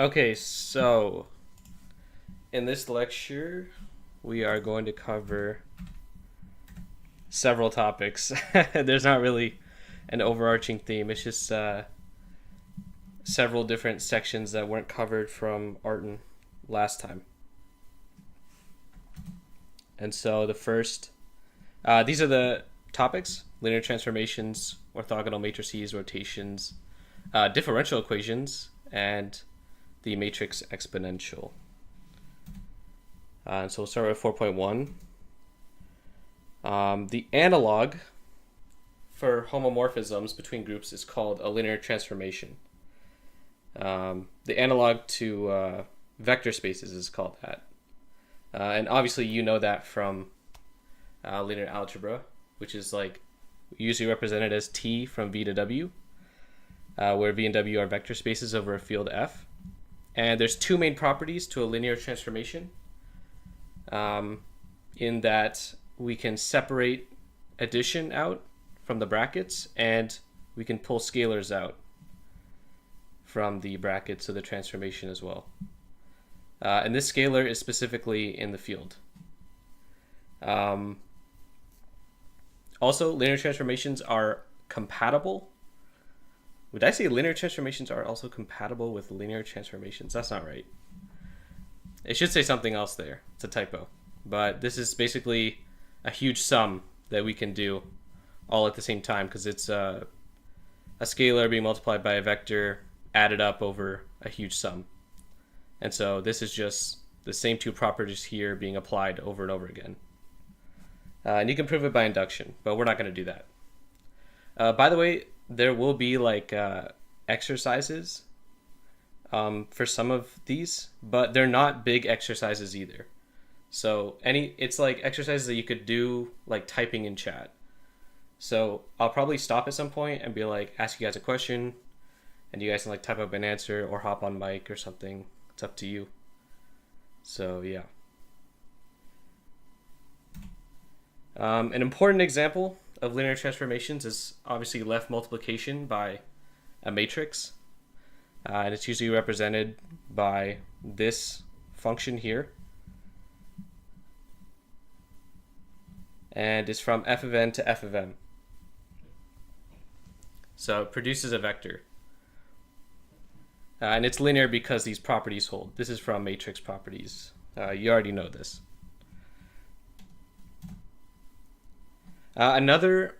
Okay, so in this lecture, we are going to cover several topics. There's not really an overarching theme. It's just several different sections that weren't covered from Arton last time. And so the first, these are the topics: linear transformations, orthogonal matrices, rotations, differential equations, and the matrix exponential. So we'll start with 4.1. The analog for homomorphisms between groups is called a linear transformation. The analog to vector spaces is called that. And obviously you know that from linear algebra, which is like usually represented as T from V to W, where V and W are vector spaces over a field F. And there's two main properties to a linear transformation, in that we can separate addition out from the brackets and we can pull scalars out from the brackets of the transformation as well. And this scalar is specifically in the field. Also, linear transformations are compatible. Would I say linear transformations are also compatible with linear transformations? That's not right. It should say something else there. It's a typo. But this is basically a huge sum that we can do all at the same time, because it's a scalar being multiplied by a vector added up over a huge sum. And so this is just the same two properties here being applied over and over again. And you can prove it by induction, but we're not going to do that. By the way, there will be like exercises for some of these, but they're not big exercises either. So it's like exercises that you could do like typing in chat. So I'll probably stop at some point and be like, ask you guys a question, and you guys can like type up an answer or hop on mic or something. It's up to you. So yeah. An important example of linear transformations is obviously left multiplication by a matrix. And it's usually represented by this function here. And it's from f of n to f of m. So it produces a vector. And it's linear because these properties hold. This is from matrix properties. You already know this. Another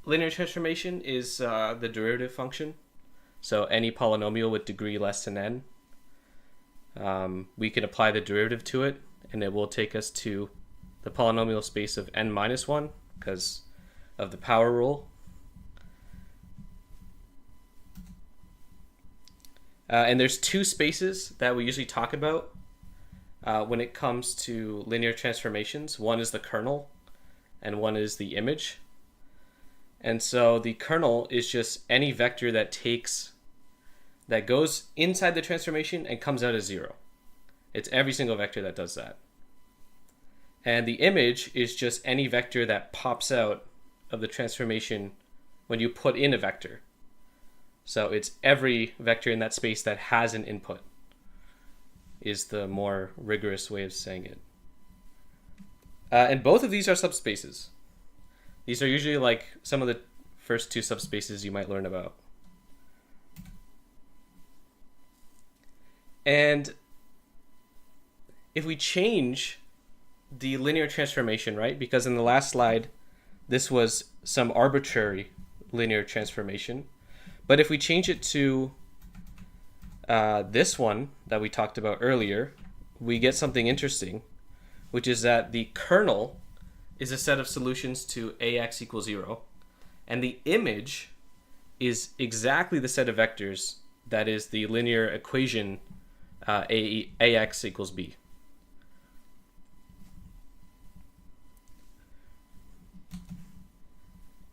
linear transformation is the derivative function. So any polynomial with degree less than n, we can apply the derivative to it, and it will take us to the polynomial space of n minus 1 because of the power rule. And there's two spaces that we usually talk about when it comes to linear transformations. One is the kernel, and one is the image. And so the kernel is just any vector that goes inside the transformation and comes out as 0. It's every single vector that does that. And the image is just any vector that pops out of the transformation when you put in a vector. So it's every vector in that space that has an input, is the more rigorous way of saying it. And both of these are subspaces. These are usually like some of the first two subspaces you might learn about. And if we change the linear transformation, right? Because in the last slide, this was some arbitrary linear transformation. But if we change it to this one that we talked about earlier, we get something interesting, which is that the kernel is a set of solutions to ax equals 0, and the image is exactly the set of vectors that is the linear equation ax equals b.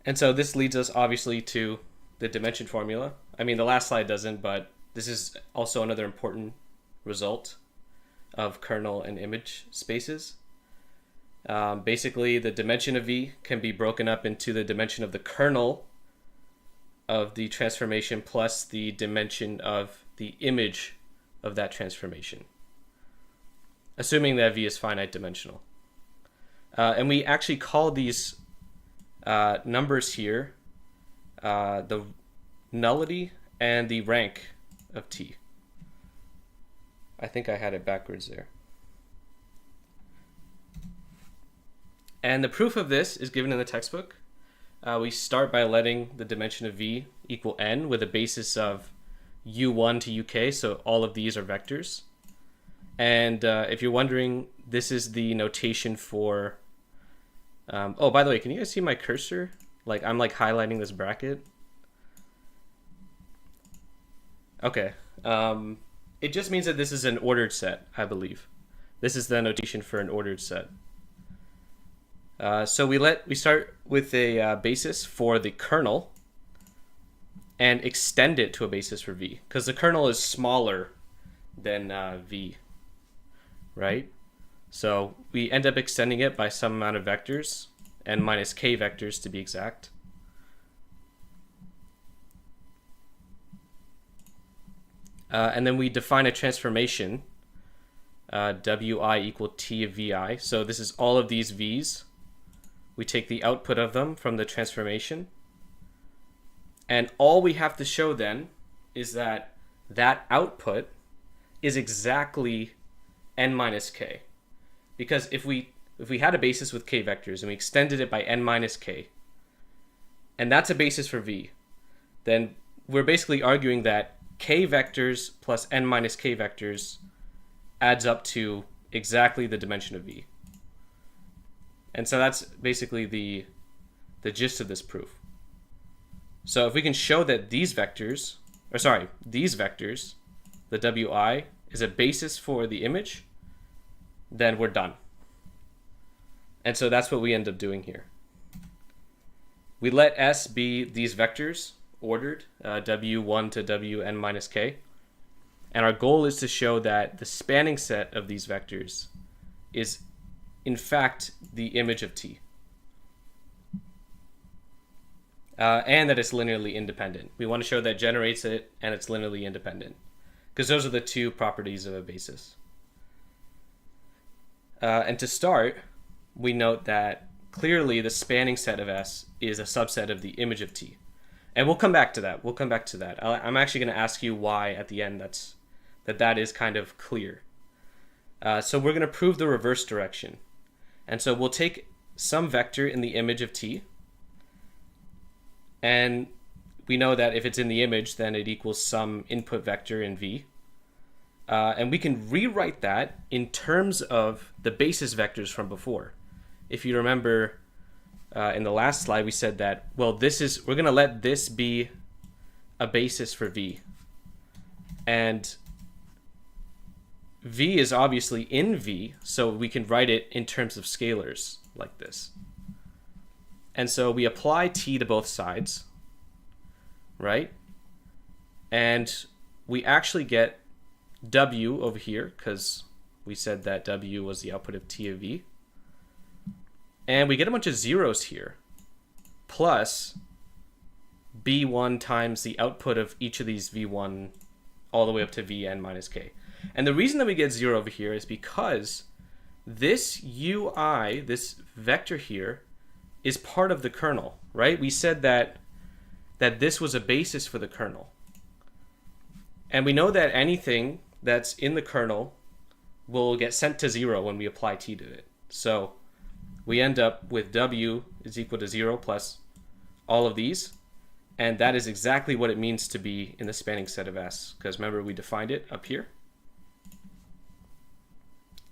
And so this leads us obviously to the dimension formula. I mean, the last slide doesn't, but this is also another important result of kernel and image spaces. Basically, the dimension of V can be broken up into the dimension of the kernel of the transformation plus the dimension of the image of that transformation, assuming that V is finite dimensional. And we actually call these numbers here the nullity and the rank of T. I think I had it backwards there. And the proof of this is given in the textbook. We start by letting the dimension of V equal n with a basis of u1 to uk, so all of these are vectors. And if you're wondering, this is the notation for... oh, by the way, can you guys see my cursor? Like, I'm like highlighting this bracket. Okay. It just means that this is an ordered set, I believe. This is the notation for an ordered set. So we start with a basis for the kernel and extend it to a basis for V, because the kernel is smaller than V, right? So we end up extending it by some amount of vectors, n minus k vectors to be exact. And then we define a transformation, wi equal t of vi. So this is all of these v's. We take the output of them from the transformation. And all we have to show then is that that output is exactly n minus k. Because if we had a basis with k vectors and we extended it by n minus k, and that's a basis for v, then we're basically arguing that k vectors plus n minus k vectors adds up to exactly the dimension of v. And so that's basically the gist of this proof. So if we can show that these vectors, the wi, is a basis for the image, then we're done. And so that's what we end up doing here. We let S be these vectors, ordered, w1 to wn minus k. And our goal is to show that the spanning set of these vectors is in fact the image of T. And that it's linearly independent. We want to show that it generates it and it's linearly independent, because those are the two properties of a basis. And to start, we note that clearly the spanning set of S is a subset of the image of T. And we'll come back to that. I'm actually going to ask you why at the end that is kind of clear. So we're going to prove the reverse direction. And so we'll take some vector in the image of T. And we know that if it's in the image, then it equals some input vector in V. And we can rewrite that in terms of the basis vectors from before. If you remember in the last slide, we said that, well, we're going to let this be a basis for V. And V is obviously in V, so we can write it in terms of scalars like this. And so we apply T to both sides, right? And we actually get W over here, because we said that W was the output of T of V. And we get a bunch of zeros here, plus B1 times the output of each of these V1 all the way up to Vn minus k. And the reason that we get 0 over here is because this ui, this vector here, is part of the kernel, right? We said that this was a basis for the kernel. And we know that anything that's in the kernel will get sent to 0 when we apply t to it. So we end up with w is equal to 0 plus all of these. And that is exactly what it means to be in the spanning set of S, because remember we defined it up here.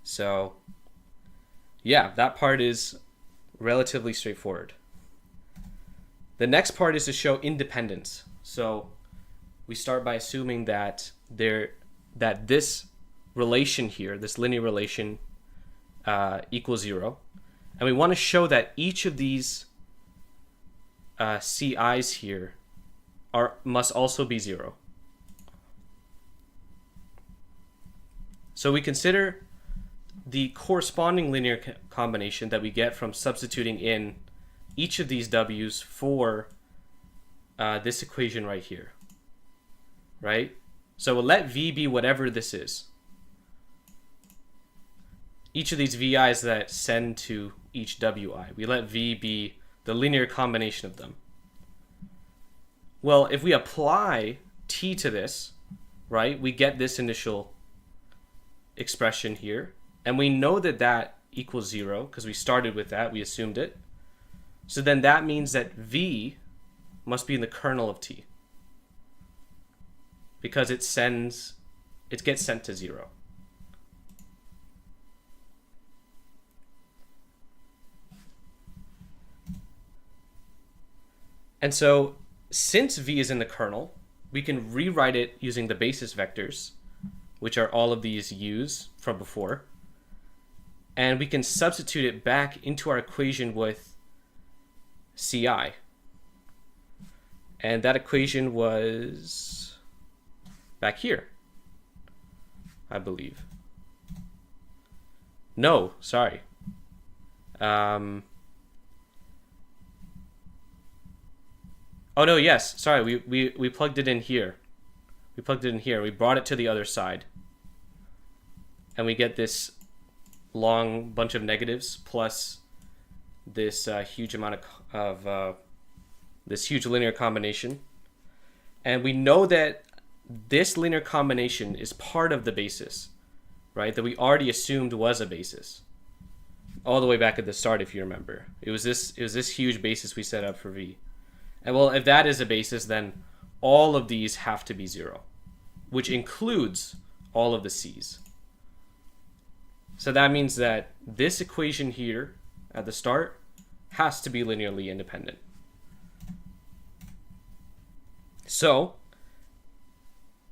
So yeah, that part is relatively straightforward. The next part is to show independence. So we start by assuming that this relation here, this linear relation, equals 0. And we want to show that each of these CIs here must also be 0. So we consider the corresponding linear combination that we get from substituting in each of these W's for this equation right here, right? So we'll let V be whatever this is. Each of these VIs that send to each WI, we let V be the linear combination of them. Well, if we apply T to this, right, we get this initial expression here. And we know that that equals 0 because we started with that. We assumed it. So then that means that V must be in the kernel of T because it gets sent to 0. And so since V is in the kernel, we can rewrite it using the basis vectors, which are all of these U's from before. And we can substitute it back into our equation with CI. And that equation was back here, I believe. No, sorry. Oh no, yes, sorry, we plugged it in here. We plugged it in here. We brought it to the other side. And we get this long bunch of negatives plus this huge amount of this huge linear combination. And we know that this linear combination is part of the basis, right? That we already assumed was a basis. All the way back at the start, if you remember. It was this huge basis we set up for V. And well, if that is a basis, then all of these have to be 0, which includes all of the C's. So that means that this equation here at the start has to be linearly independent. So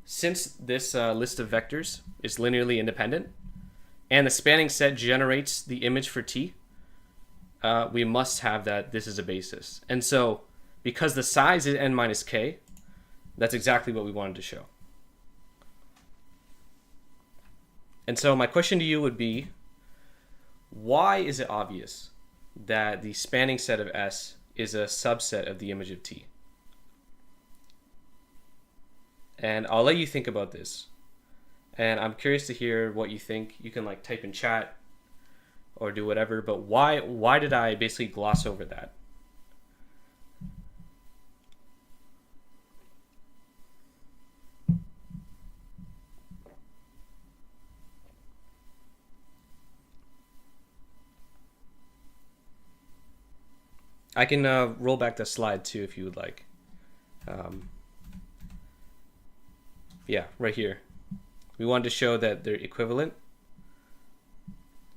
since this list of vectors is linearly independent and the spanning set generates the image for T, we must have that this is a basis. And so because the size is n minus k, that's exactly what we wanted to show. And so my question to you would be, why is it obvious that the spanning set of S is a subset of the image of T? And I'll let you think about this. And I'm curious to hear what you think. You can like type in chat or do whatever, but why did I basically gloss over that? I can roll back the slide too if you would like. Yeah, right here. We wanted to show that they're equivalent.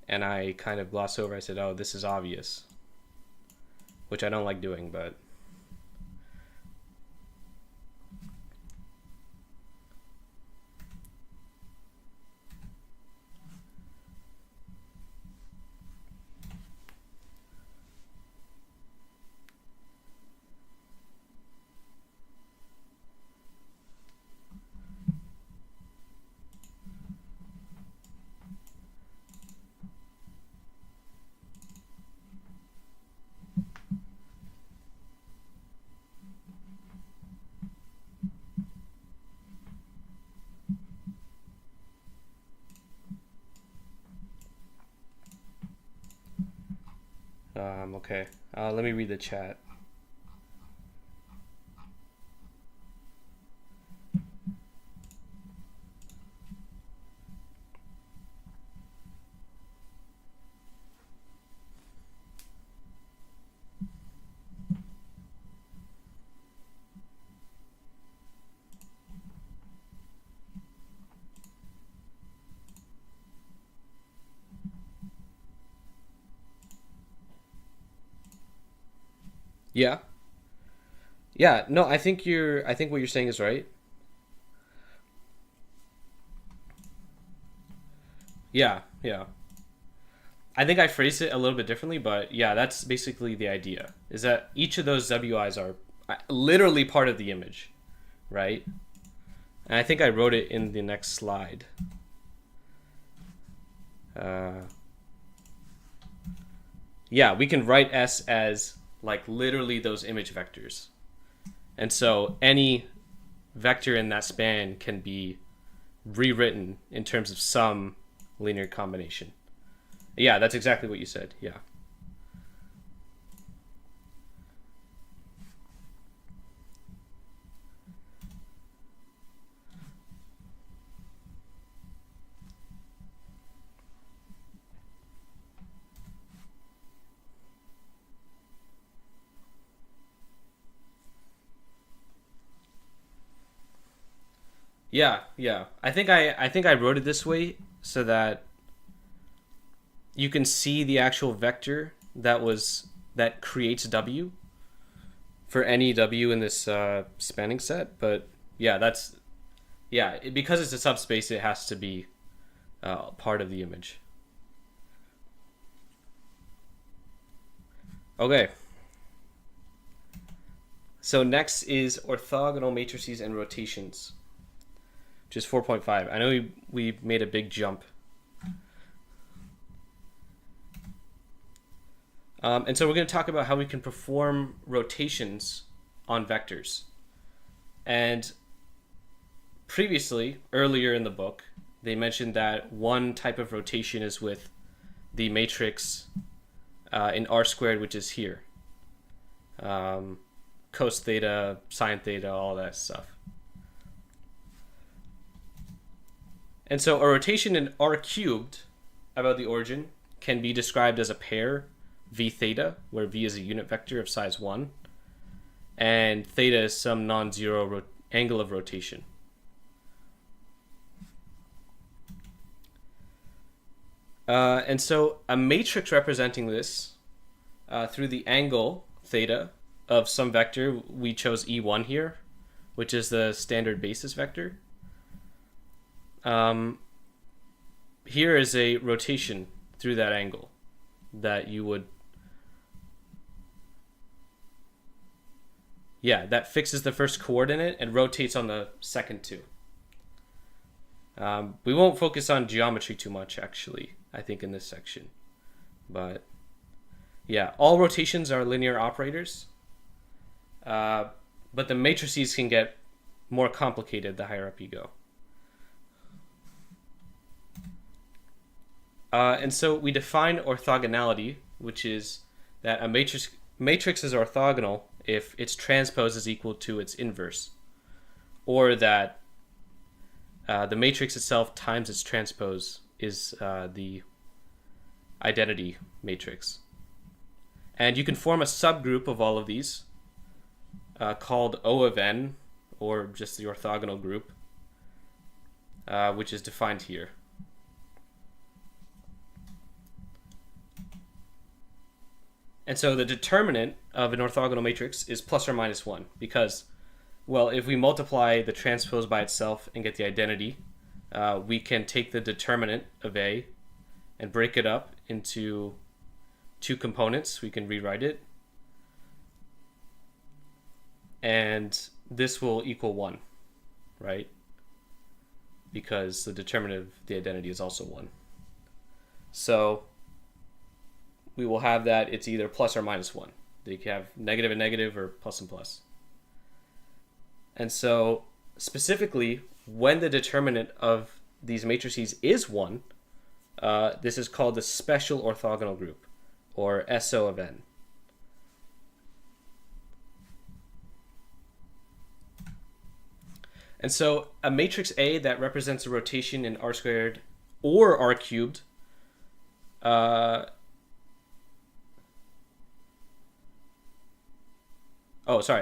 And I kind of glossed over. I said, oh, this is obvious. Which I don't like doing, but... okay, let me read the chat. Yeah. Yeah, no, I think what you're saying is right. Yeah, yeah. I think I phrased it a little bit differently, but yeah, that's basically the idea. Is that each of those WIs are literally part of the image, right? And I think I wrote it in the next slide. Yeah, we can write S as like literally those image vectors. And so any vector in that span can be rewritten in terms of some linear combination. Yeah, that's exactly what you said. Yeah. Yeah. I think I wrote it this way so that you can see the actual vector that creates W for any W in this spanning set. But yeah, because it's a subspace, it has to be part of the image. Okay. So next is orthogonal matrices and rotations, which is 4.5. I know we made a big jump. And so we're going to talk about how we can perform rotations on vectors. And previously, earlier in the book, they mentioned that one type of rotation is with the matrix in R squared, which is here. Cos theta, sine theta, all that stuff. And so a rotation in R cubed about the origin can be described as a pair v theta, where v is a unit vector of size 1, and theta is some non-zero angle of rotation. And so a matrix representing this through the angle theta of some vector, we chose E1 here, which is the standard basis vector. Here is a rotation through that angle that you would, that fixes the first coordinate and rotates on the second two. We won't focus on geometry too much, actually, I think, in this section. But yeah, all rotations are linear operators. But the matrices can get more complicated the higher up you go. And so we define orthogonality, which is that a matrix is orthogonal if its transpose is equal to its inverse, or that the matrix itself times its transpose is the identity matrix. And you can form a subgroup of all of these called O of n, or just the orthogonal group, which is defined here. And so the determinant of an orthogonal matrix is plus or minus 1 because, well, if we multiply the transpose by itself and get the identity, we can take the determinant of A and break it up into two components. We can rewrite it. And this will equal 1, right? Because the determinant of the identity is also 1. So we will have that it's either plus or minus 1. They can have negative and negative or plus and plus. And so specifically, when the determinant of these matrices is 1, this is called the special orthogonal group, or SO of n. And so a matrix A that represents a rotation in R squared or R cubed a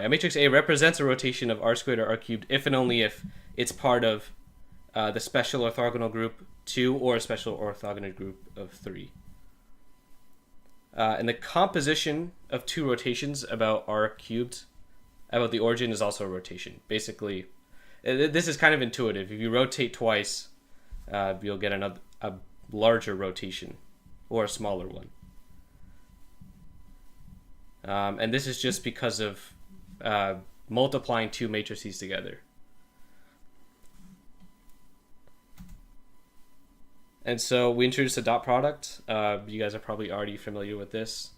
matrix A represents a rotation of R squared or R cubed if and only if it's part of the special orthogonal group 2 or a special orthogonal group of 3. And the composition of two rotations about R cubed, about the origin, is also a rotation. Basically, this is kind of intuitive. If you rotate twice, you'll get a larger rotation or a smaller one. And this is just because of multiplying two matrices together. And so we introduced a dot product. You guys are probably already familiar with this.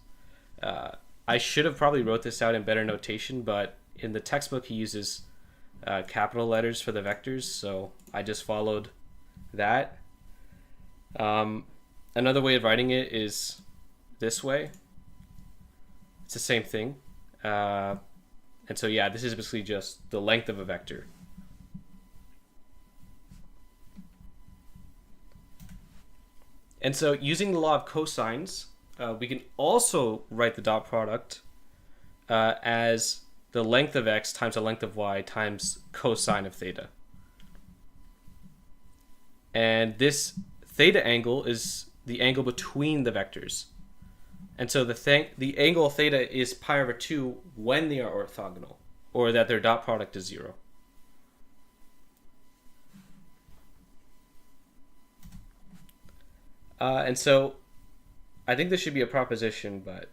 I should have probably wrote this out in better notation, but in the textbook he uses capital letters for the vectors, so I just followed that. Another way of writing it is this way. It's the same thing. And so yeah, this is basically just the length of a vector. And so using the law of cosines, we can also write the dot product as the length of x times the length of y times cosine of theta. And this theta angle is the angle between the vectors. And so the angle of theta is pi over 2 when they are orthogonal, or that their dot product is 0. And so I think this should be a proposition, but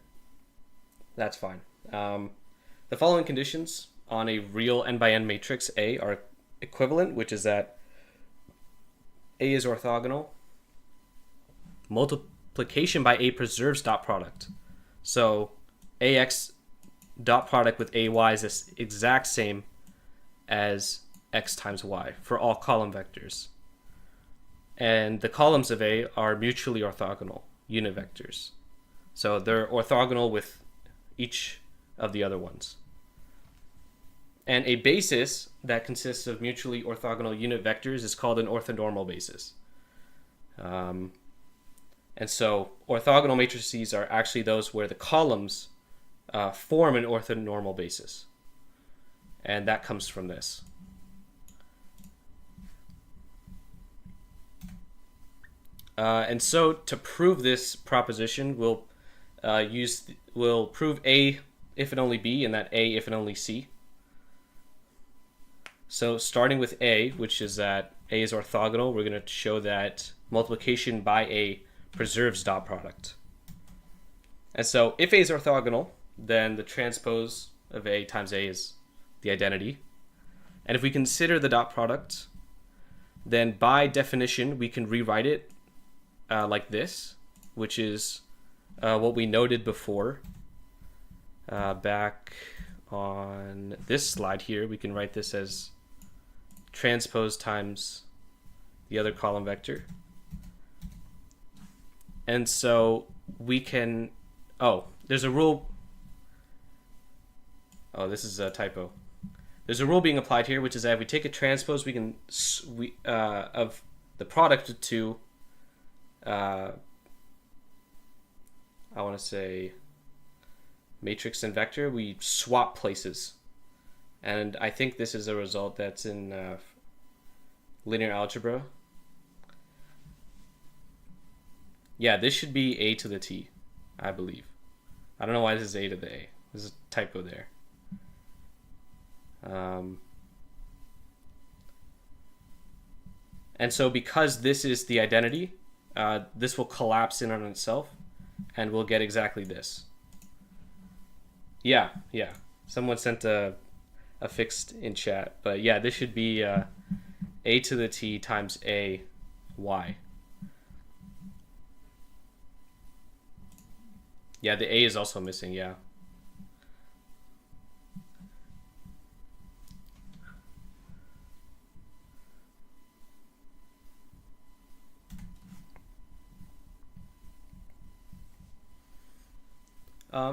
that's fine. The following conditions on a real n by n matrix A are equivalent, which is that A is orthogonal. Multiplication by A preserves dot product. So AX dot product with AY is the exact same as X times Y for all column vectors. And the columns of A are mutually orthogonal unit vectors. So they're orthogonal with each of the other ones. And a basis that consists of mutually orthogonal unit vectors is called an orthonormal basis. And so orthogonal matrices are actually those where the columns form an orthonormal basis. And that comes from this. And so to prove this proposition, we'll prove A if and only B, and that A if and only C. So starting with A, which is that A is orthogonal, we're going to show that multiplication by A preserves dot product. And so if A is orthogonal, then the transpose of A times A is the identity. And if we consider the dot product, then by definition we can rewrite it like this, which is what we noted before. Back on this slide here, we can write this as transpose times the other column vector. And so we can, there's a rule. Oh, this is a typo. There's a rule being applied here, which is that if we take a transpose, we can, of the product of two, I want to say matrix and vector, we swap places. And I think this is a result that's in linear algebra. Yeah, this should be A to the T, I believe. I don't know why this is A to the A. There's a typo there. And so because this is the identity, this will collapse in on itself, and we'll get exactly this. Yeah. Someone sent a fixed in chat, but yeah, this should be A to the T times A Y. Yeah, the A is also missing, yeah.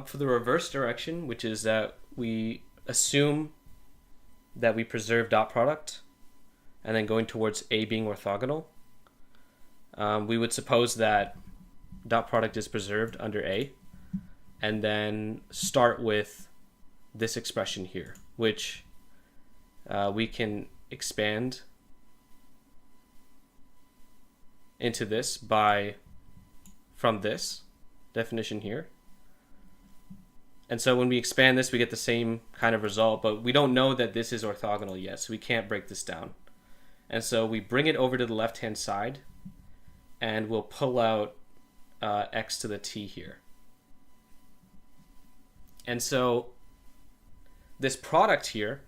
For the reverse direction, which is that we assume that we preserve dot product, and then going towards A being orthogonal, we would suppose that dot product is preserved under A, and then start with this expression here, which we can expand into this from this definition here. And so when we expand this, we get the same kind of result, but we don't know that this is orthogonal yet, so we can't break this down. And so we bring it over to the left-hand side, and we'll pull out x to the t here. And so this product here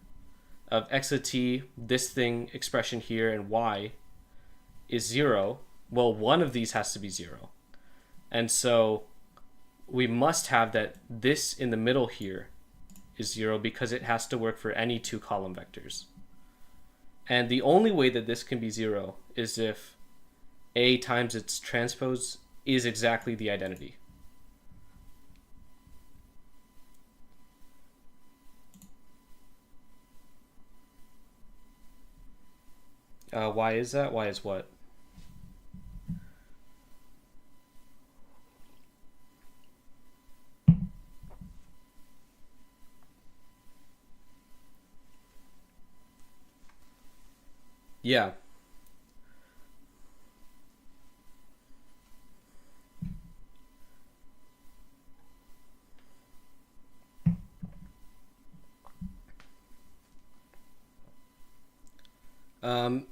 of x to the t, this thing expression here, and y is 0. Well, one of these has to be 0. And so we must have that this in the middle here is 0 because it has to work for any two column vectors. And the only way that this can be 0 is if A times its transpose is exactly the identity. Why is that? Why is what? Yeah.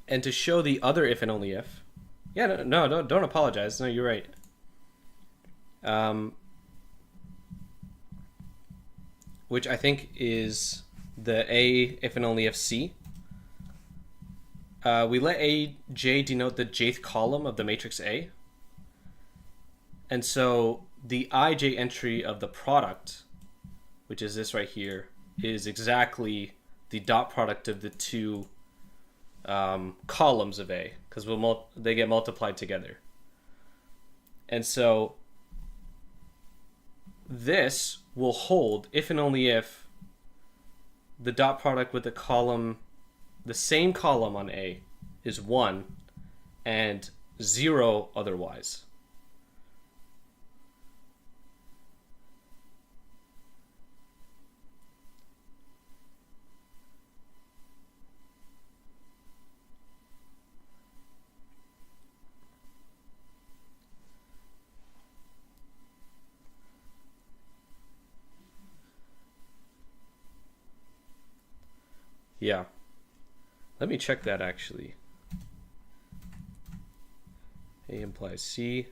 And to show the other if and only if. Yeah, no, don't apologize. No, you're right. Which I think is the A if and only if C. We let AJ denote the jth column of the matrix A. And so the ij entry of the product, which is this right here, is exactly the dot product of the two columns of A, because they get multiplied together. And so this will hold if and only if the dot product with the column, the same column on A, is 1 and 0 otherwise. Yeah. Let me check that actually. A implies C.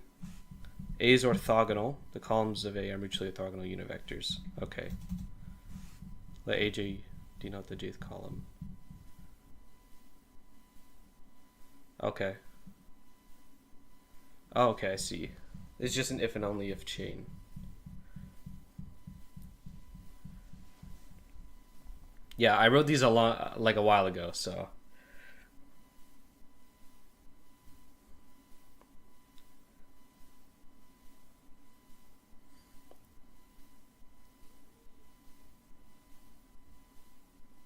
A is orthogonal. The columns of A are mutually orthogonal unit vectors. Okay. Let AJ denote the jth column. Okay. Oh, okay, I see. It's just an if and only if chain. Yeah, I wrote these a while ago, so.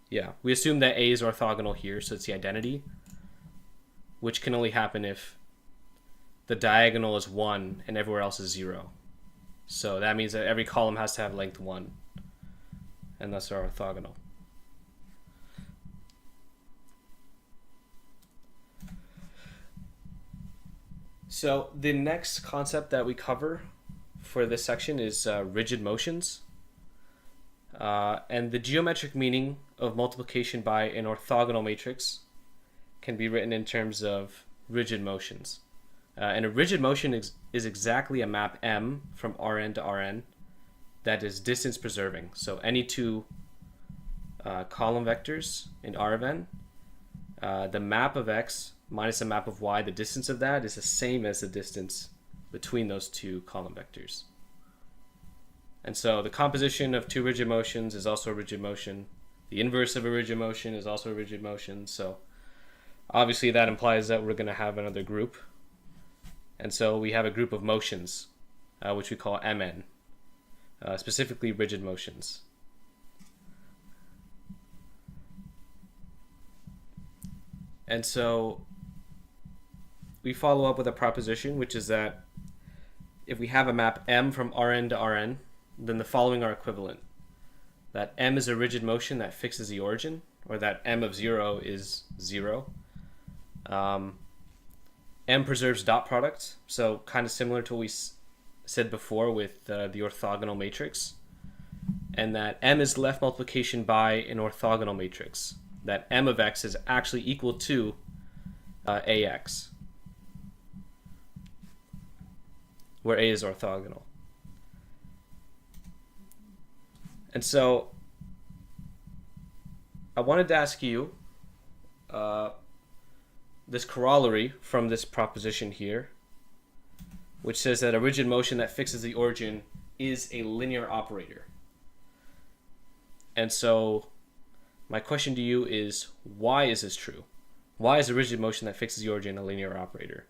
Yeah, we assume that A is orthogonal here, so it's the identity, which can only happen if the diagonal is 1 and everywhere else is 0. So that means that every column has to have length 1, and thus are orthogonal. So the next concept that we cover for this section is rigid motions. And the geometric meaning of multiplication by an orthogonal matrix can be written in terms of rigid motions. And a rigid motion is exactly a map M from Rn to Rn that is distance preserving. So any two column vectors in R of n, the map of x minus the map of y, the distance of that is the same as the distance between those two column vectors. And so the composition of two rigid motions is also a rigid motion. The inverse of a rigid motion is also a rigid motion. So obviously that implies that we're going to have another group. And so we have a group of motions, which we call Mn, specifically rigid motions. And so we follow up with a proposition, which is that if we have a map M from Rn to Rn, then the following are equivalent. That M is a rigid motion that fixes the origin, or that M of 0 is 0. M preserves dot product, so kind of similar to what we said before with the orthogonal matrix. And that M is left multiplication by an orthogonal matrix. That M of x is actually equal to AX, where A is orthogonal. And so I wanted to ask you this corollary from this proposition here, which says that a rigid motion that fixes the origin is a linear operator. And so my question to you is, why is this true? Why is a rigid motion that fixes the origin a linear operator?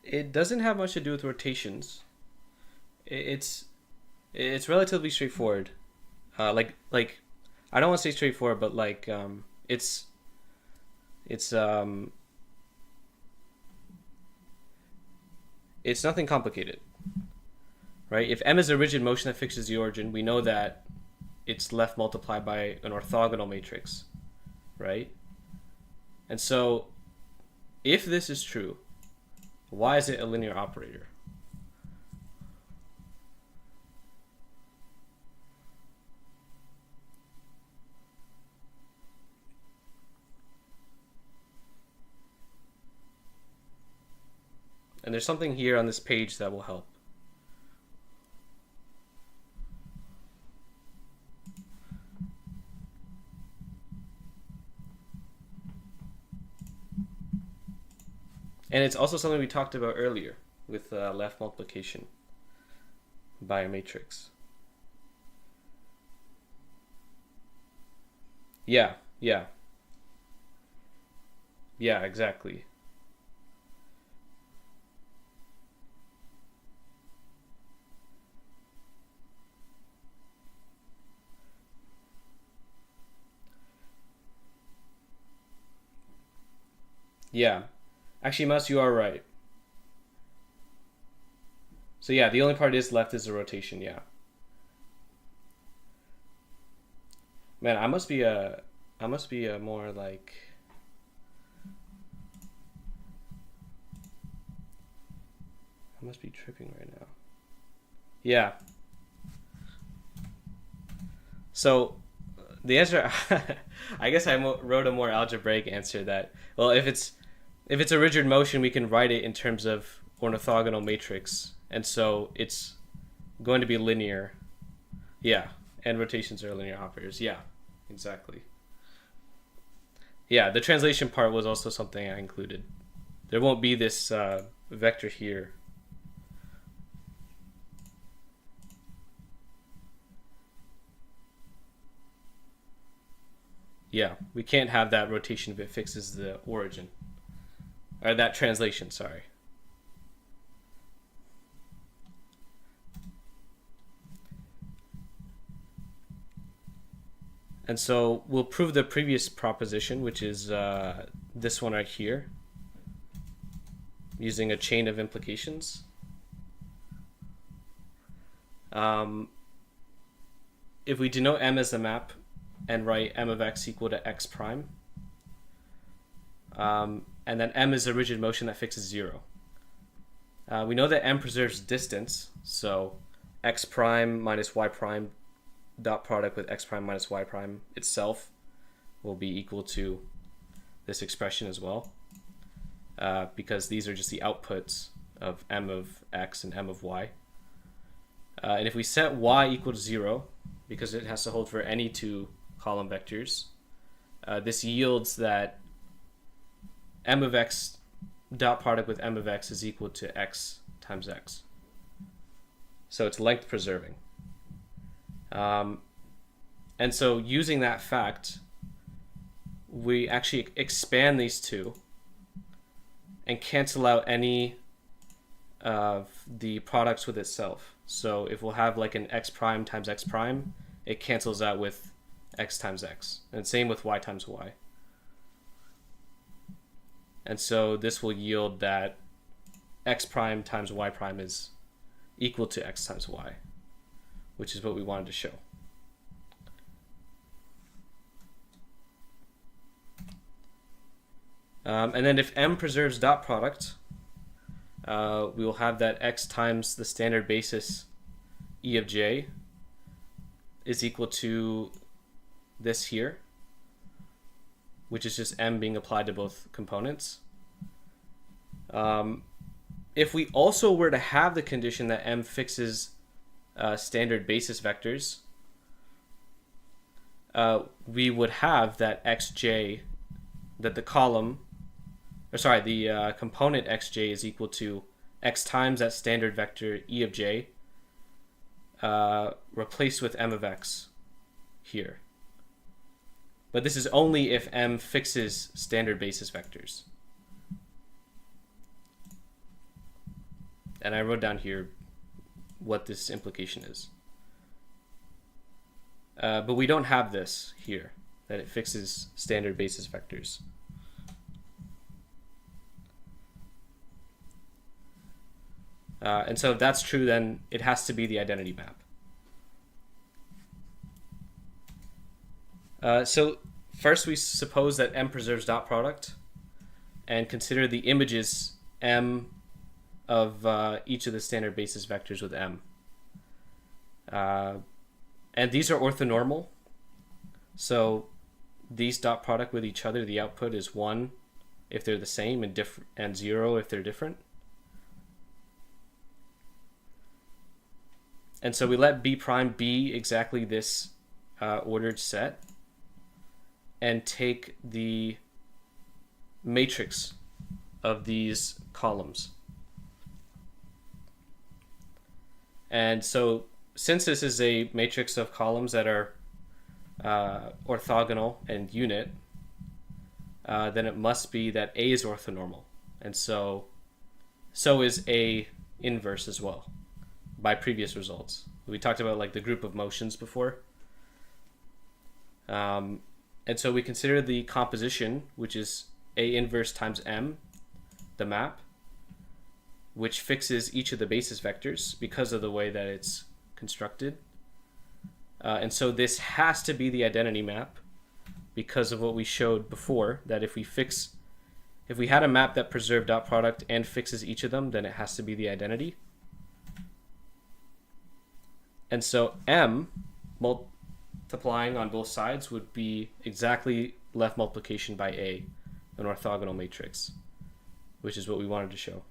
It doesn't have much to do with rotations. It's relatively straightforward. Like I don't want to say straightforward, but like it's it's it's nothing complicated, right? If M is a rigid motion that fixes the origin, we know that it's left multiplied by an orthogonal matrix, right? And so if this is true, why is it a linear operator? And there's something here on this page that will help. And it's also something we talked about earlier with left multiplication by a matrix. Yeah, yeah. Yeah, exactly. Yeah. Actually, Mas, you are right. So yeah, the only part is left is the rotation, yeah. Man, I must be a more like I must be tripping right now. Yeah. So the answer, I guess I wrote a more algebraic answer that, well, if it's a rigid motion, we can write it in terms of orthogonal matrix, and so it's going to be linear. Yeah, and rotations are linear operators. Yeah, exactly. Yeah, the translation part was also something I included. There won't be this vector here. Yeah, we can't have that rotation if it fixes the origin. Or that translation, sorry. And so we'll prove the previous proposition, which is this one right here, using a chain of implications. If we denote M as a map and write M of x equal to x prime, and then M is a rigid motion that fixes 0. We know that M preserves distance, so x prime minus y prime dot product with x prime minus y prime itself will be equal to this expression as well, because these are just the outputs of M of x and M of y. And if we set y equal to 0, because it has to hold for any two column vectors, this yields that M of x dot product with M of x is equal to x times x. So it's length preserving. And so using that fact, we actually expand these two and cancel out any of the products with itself. So if we'll have like an x prime times x prime, it cancels out with x times x. And same with y times y. And so this will yield that x prime times y prime is equal to x times y, which is what we wanted to show. And then if M preserves dot product, we will have that x times the standard basis E of j is equal to this here, which is just M being applied to both components. If we also were to have the condition that M fixes standard basis vectors, we would have that xj, that the column, or sorry, the component xj is equal to x times that standard vector E of j replaced with M of x here. But this is only if M fixes standard basis vectors. And I wrote down here what this implication is. But we don't have this here, that it fixes standard basis vectors. And so if that's true, then it has to be the identity map. So first we suppose that M preserves dot product and consider the images M of each of the standard basis vectors with M. And these are orthonormal. So these dot product with each other, the output is 1 if they're the same and 0 if they're different. And so we let B prime be exactly this ordered set and take the matrix of these columns. And so since this is a matrix of columns that are orthogonal and unit, then it must be that A is orthonormal. And so is A inverse as well by previous results. We talked about like the group of motions before. And so we consider the composition, which is A inverse times M, the map, which fixes each of the basis vectors because of the way that it's constructed. And so this has to be the identity map because of what we showed before, that if we had a map that preserved dot product and fixes each of them, then it has to be the identity. And so M multiplying on both sides would be exactly left multiplication by A, an orthogonal matrix, which is what we wanted to show.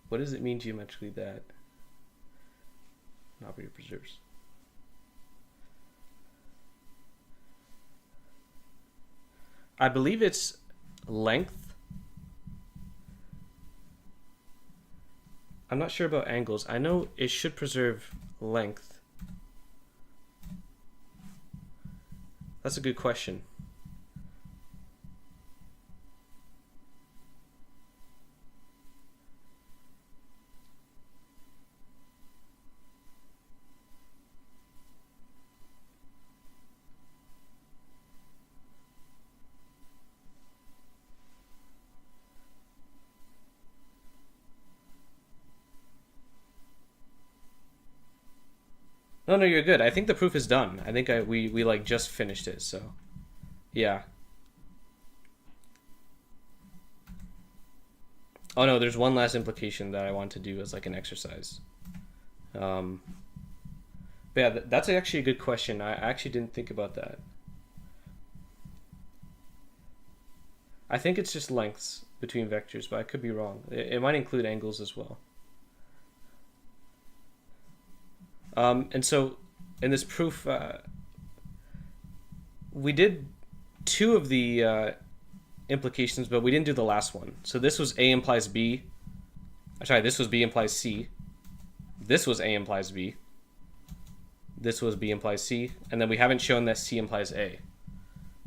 What does it mean geometrically that an operator preserves? I believe it's length. I'm not sure about angles. I know it should preserve length. That's a good question. No, you're good. I think the proof is done. I think we like just finished it, so yeah. Oh no, there's one last implication that I want to do as like an exercise. But yeah, that's actually a good question. I actually didn't think about that. I think it's just lengths between vectors, but I could be wrong. It might include angles as well. And so in this proof, we did two of the implications, but we didn't do the last one. So this was A implies B. Sorry, this was B implies C. This was A implies B. This was B implies C. And then we haven't shown that C implies A.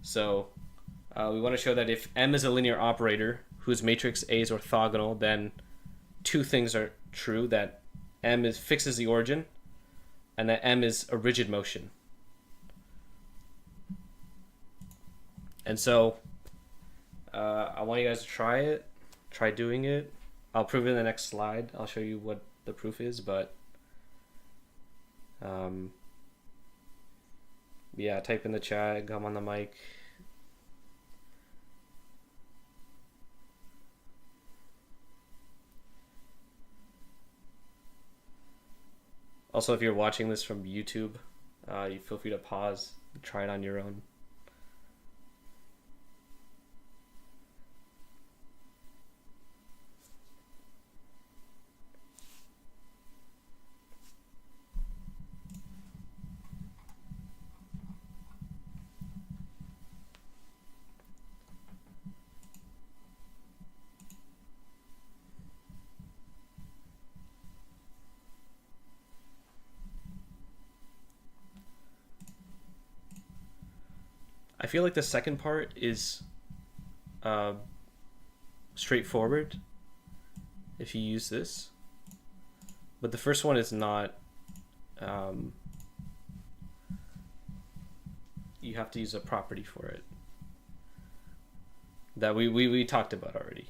So we want to show that if M is a linear operator whose matrix A is orthogonal, then two things are true: that M fixes the origin, and that M is a rigid motion. And so I want you guys to try doing it. I'll prove it in the next slide. I'll show you what the proof is, but yeah, type in the chat, come on the mic. Also, if you're watching this from YouTube, you feel free to pause, try it on your own. I feel like the second part is straightforward if you use this, but the first one is not. You have to use a property for it that we talked about already.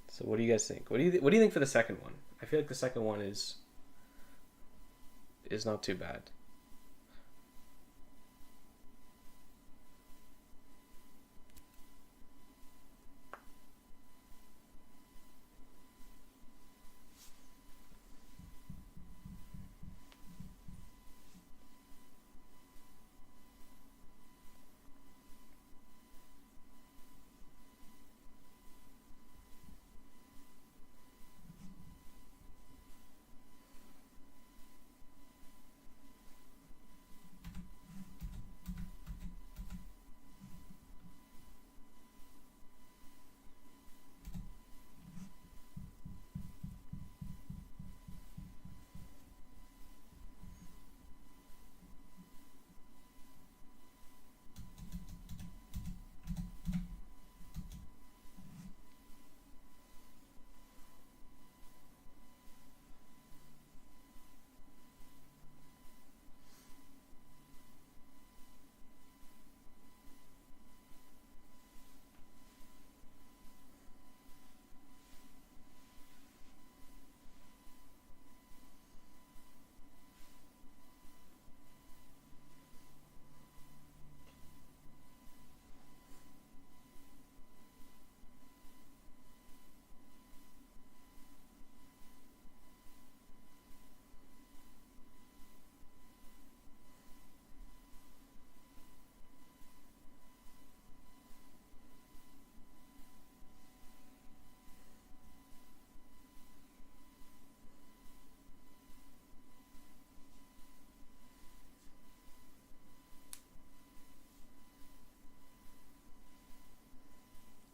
So what do you guys think? What do you think for the second one? I feel like the second one is not too bad.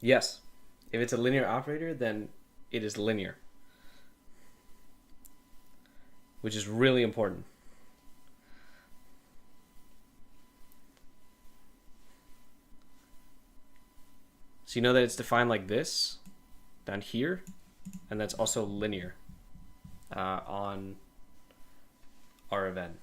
Yes. If it's a linear operator, then it is linear, which is really important. So you know that it's defined like this down here, and that's also linear on R of n.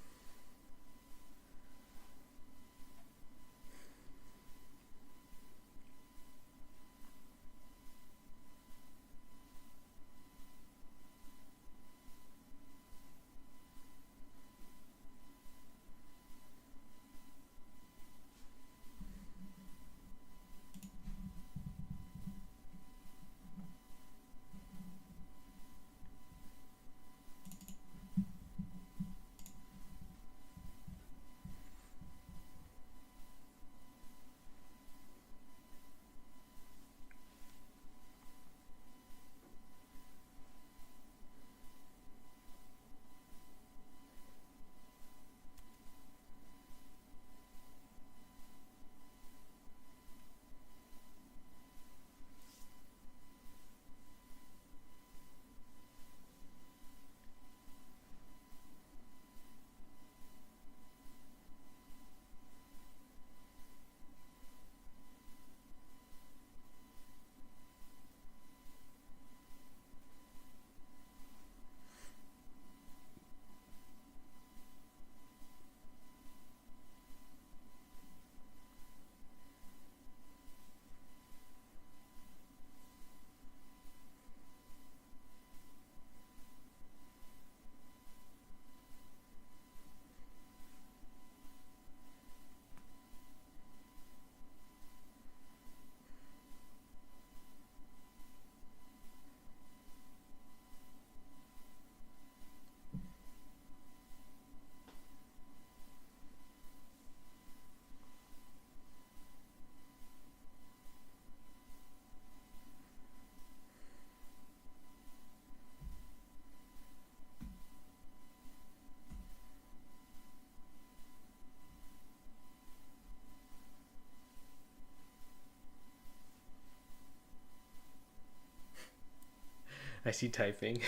I see typing.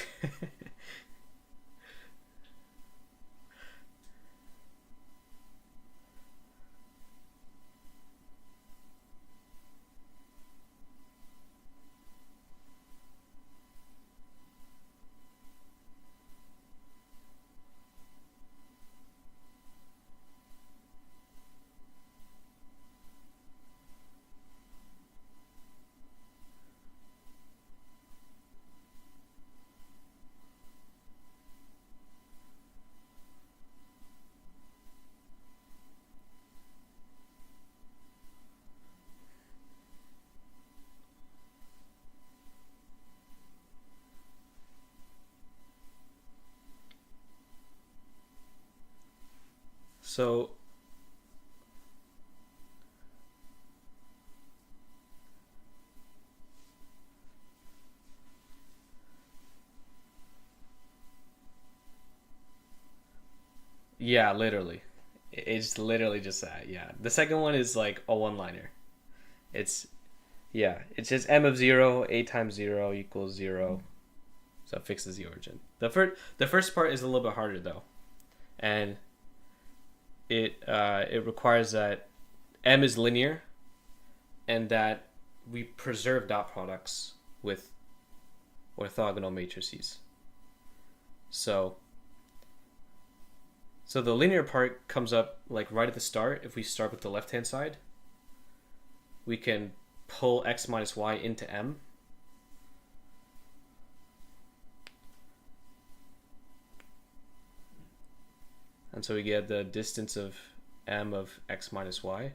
So yeah, literally. It's literally just that. Yeah. The second one is like a one-liner. It's yeah, it's just m of 0, a times 0 equals 0. So it fixes the origin. The first part is a little bit harder though. And it requires that m is linear and that we preserve dot products with orthogonal matrices. So the linear part comes up like right at the start. If we start with the left hand side, we can pull x minus y into m. And so we get the distance of m of x minus y.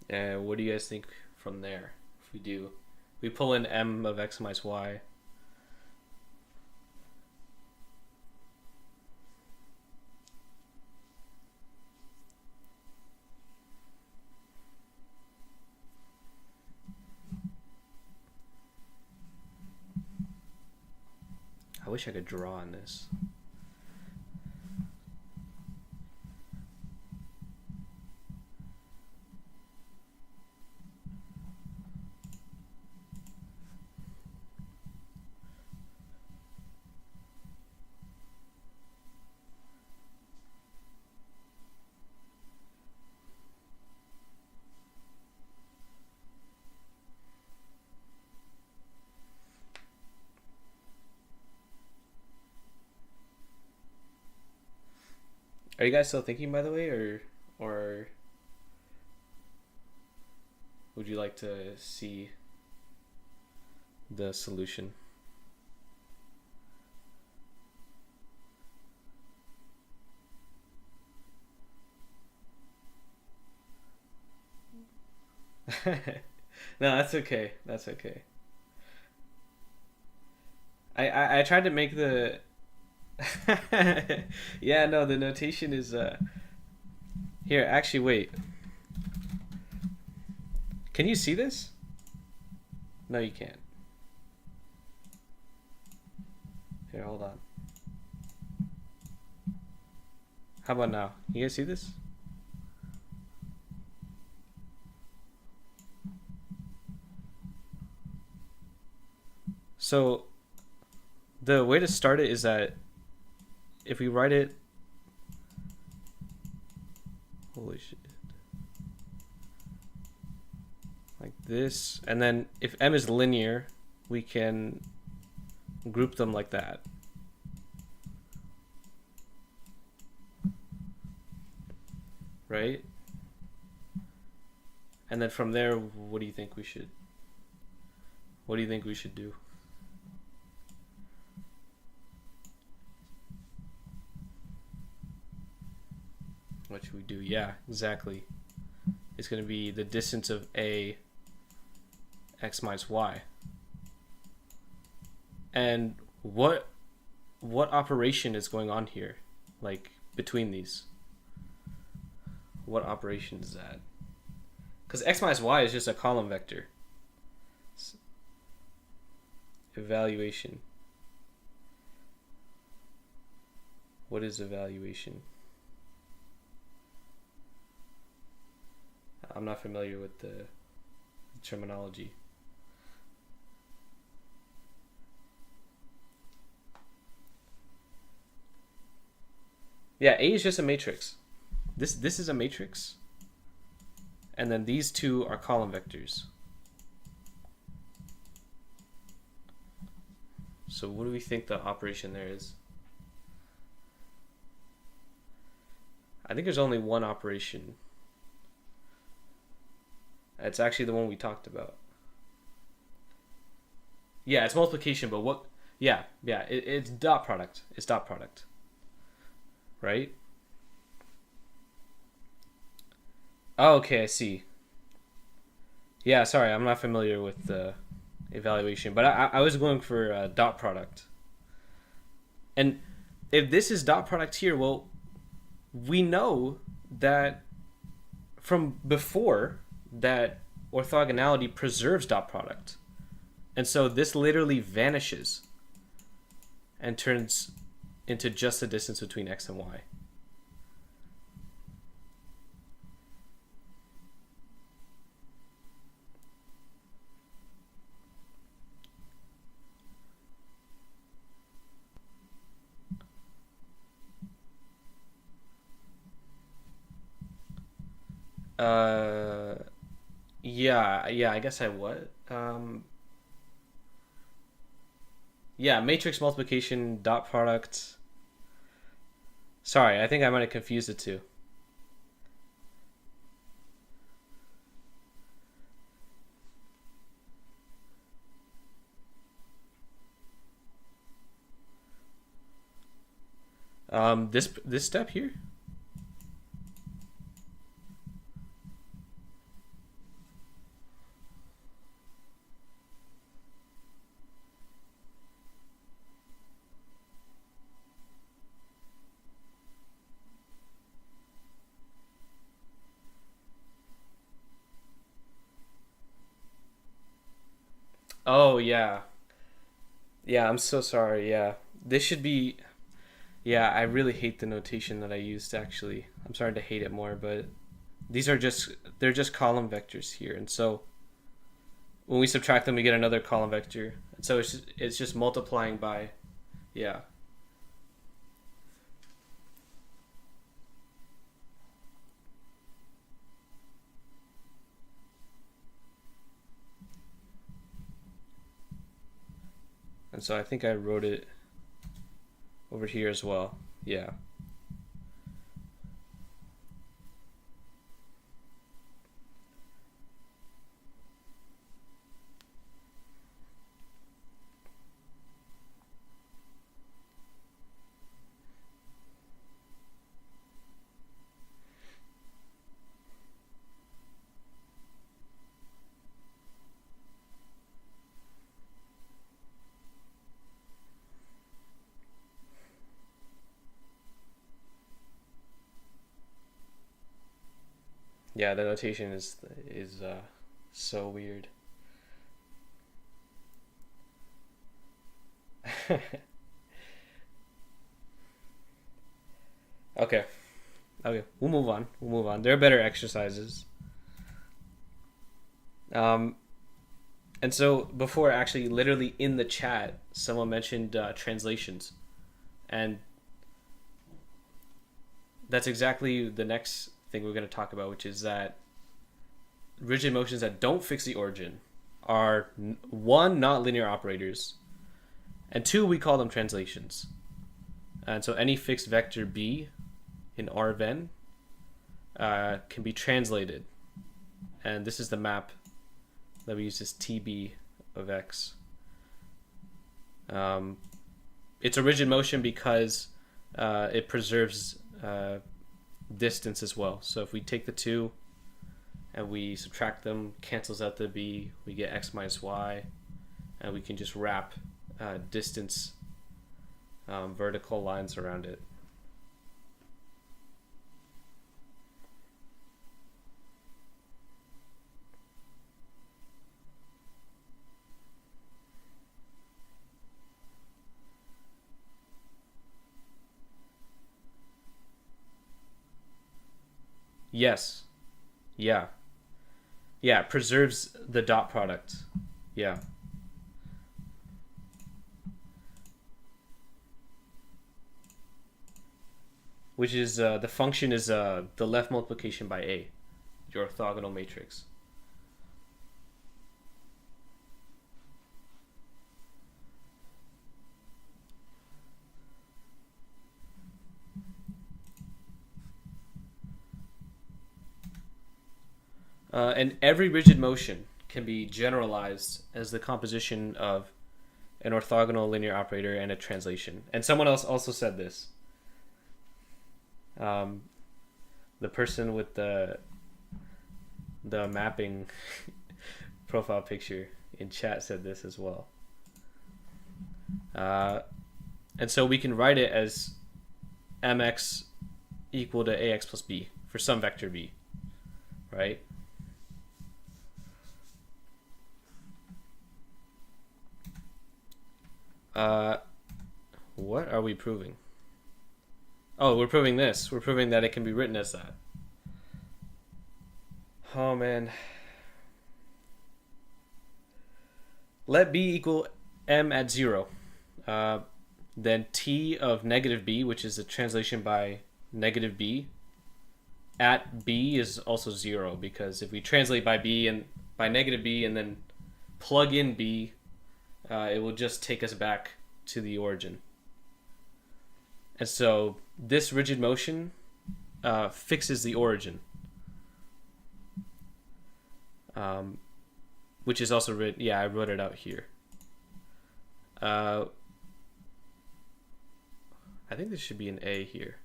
And what do you guys think from there? If we pull in m of x minus y. I wish I could draw on this. Are you guys still thinking, by the way, or would you like to see the solution? No, that's okay. That's okay. I tried to make the yeah, no, the notation is here, actually wait. Can you see this? No, you can't. Here, hold on. How about now? You guys see this? So the way to start it is that if we write it, holy shit, like this, and then if m is linear, we can group them like that. Right? And then from there, what do you think we should do? What should we do? Yeah, exactly. It's going to be the distance of a x minus y. And what operation is going on here? Like between these? What operation is that? Because x minus y is just a column vector. Evaluation. What is evaluation? I'm not familiar with the terminology. Yeah, A is just a matrix. This is a matrix. And then these two are column vectors. So what do we think the operation there is? I think there's only one operation. It's actually the one we talked about. Yeah, it's multiplication, but what? Yeah, it's dot product. It's dot product. Right? Oh, okay, I see. Yeah, sorry, I'm not familiar with the evaluation, but I was going for dot product. And if this is dot product here, well, we know that from before that orthogonality preserves dot product. And so this literally vanishes and turns into just the distance between x and y. Yeah, I guess I would. Yeah, matrix multiplication, dot product. Sorry, I think I might have confused the two. This step here? Oh yeah. Yeah, I'm so sorry. Yeah. This should be yeah, I really hate the notation that I used actually. I'm starting to hate it more, but these are just they're just column vectors here. And so when we subtract them we get another column vector. And so it's just multiplying by yeah. And so I think I wrote it over here as well. Yeah. Yeah, the notation is so weird. Okay. Okay. We'll move on. We'll move on. There are better exercises. Um and so before actually literally in the chat someone mentioned translations. And that's exactly the next thing we're going to talk about, which is that rigid motions that don't fix the origin are one, not linear operators, and two, we call them translations. And so any fixed vector b in R of n can be translated, and this is the map that we use as tb of x. It's a rigid motion because it preserves distance as well. So if we take the two and we subtract them, cancels out the b, we get x minus y, and we can just wrap distance vertical lines around it. Yes. Yeah. Yeah, it preserves the dot product. Yeah. Which is, the function is the left multiplication by A, your orthogonal matrix. And every rigid motion can be generalized as the composition of an orthogonal linear operator and a translation. And someone else also said this. The person with the mapping profile picture in chat said this as well. And so we can write it as mx equal to ax plus b for some vector b, right? What are we proving? Oh, we're proving this. We're proving that it can be written as that. Oh, man. Let b equal m at 0. Then t of negative b, which is a translation by negative b, at b is also 0, because if we translate by b and by negative b and then plug in b, it will just take us back to the origin. And so this rigid motion fixes the origin, which is also written. Yeah, I wrote it out here. I think there should be an A here.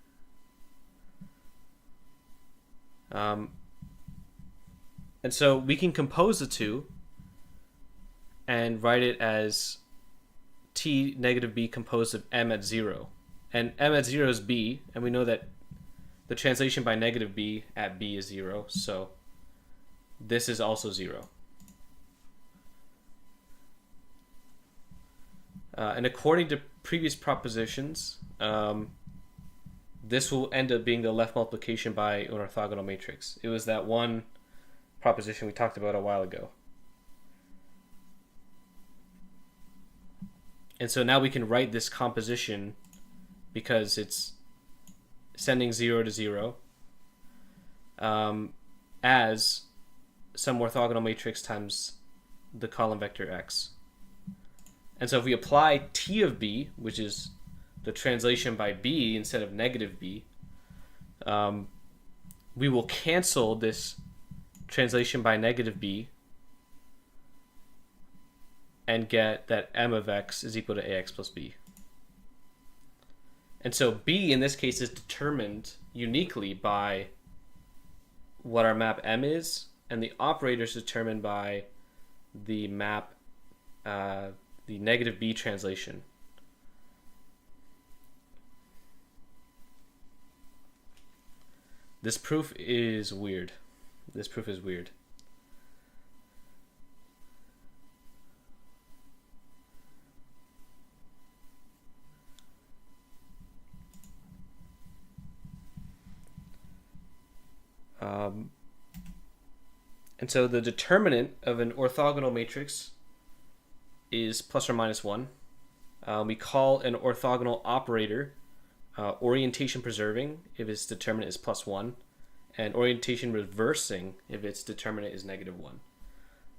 And so we can compose the two and write it as t negative b composed of m at 0. And m at 0 is b, and we know that the translation by negative b at b is 0, so this is also 0. And according to previous propositions, this will end up being the left multiplication by an orthogonal matrix. It was that one proposition we talked about a while ago. And so now we can write this composition, because it's sending 0 to 0, as some orthogonal matrix times the column vector x. And so if we apply t of b, which is the translation by b instead of negative b, we will cancel this translation by negative b and get that m of x is equal to ax plus b. And so b in this case is determined uniquely by what our map m is, and the operator is determined by the map, the negative b translation. This proof is weird. This proof is weird. And so the determinant of an orthogonal matrix is plus or minus 1. We call an orthogonal operator orientation preserving if its determinant is plus 1, and orientation reversing if its determinant is negative 1.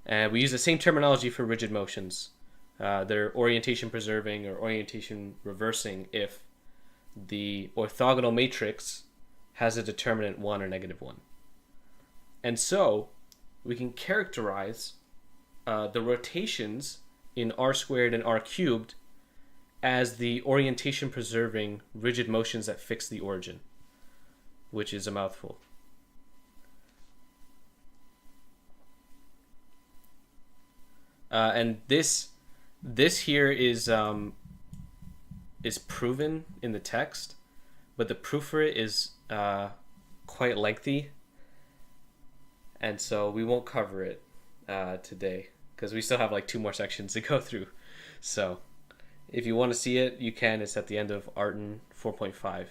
And we use the same terminology for rigid motions. They're orientation preserving or orientation reversing if the orthogonal matrix has a determinant 1 or negative 1. And so we can characterize the rotations in r squared and r cubed as the orientation preserving rigid motions that fix the origin, which is a mouthful. And this here is proven in the text, but the proof for it is quite lengthy, and so we won't cover it today because we still have like 2 more sections to go through. So if you want to see it, you can. It's at the end of Arten 4.5.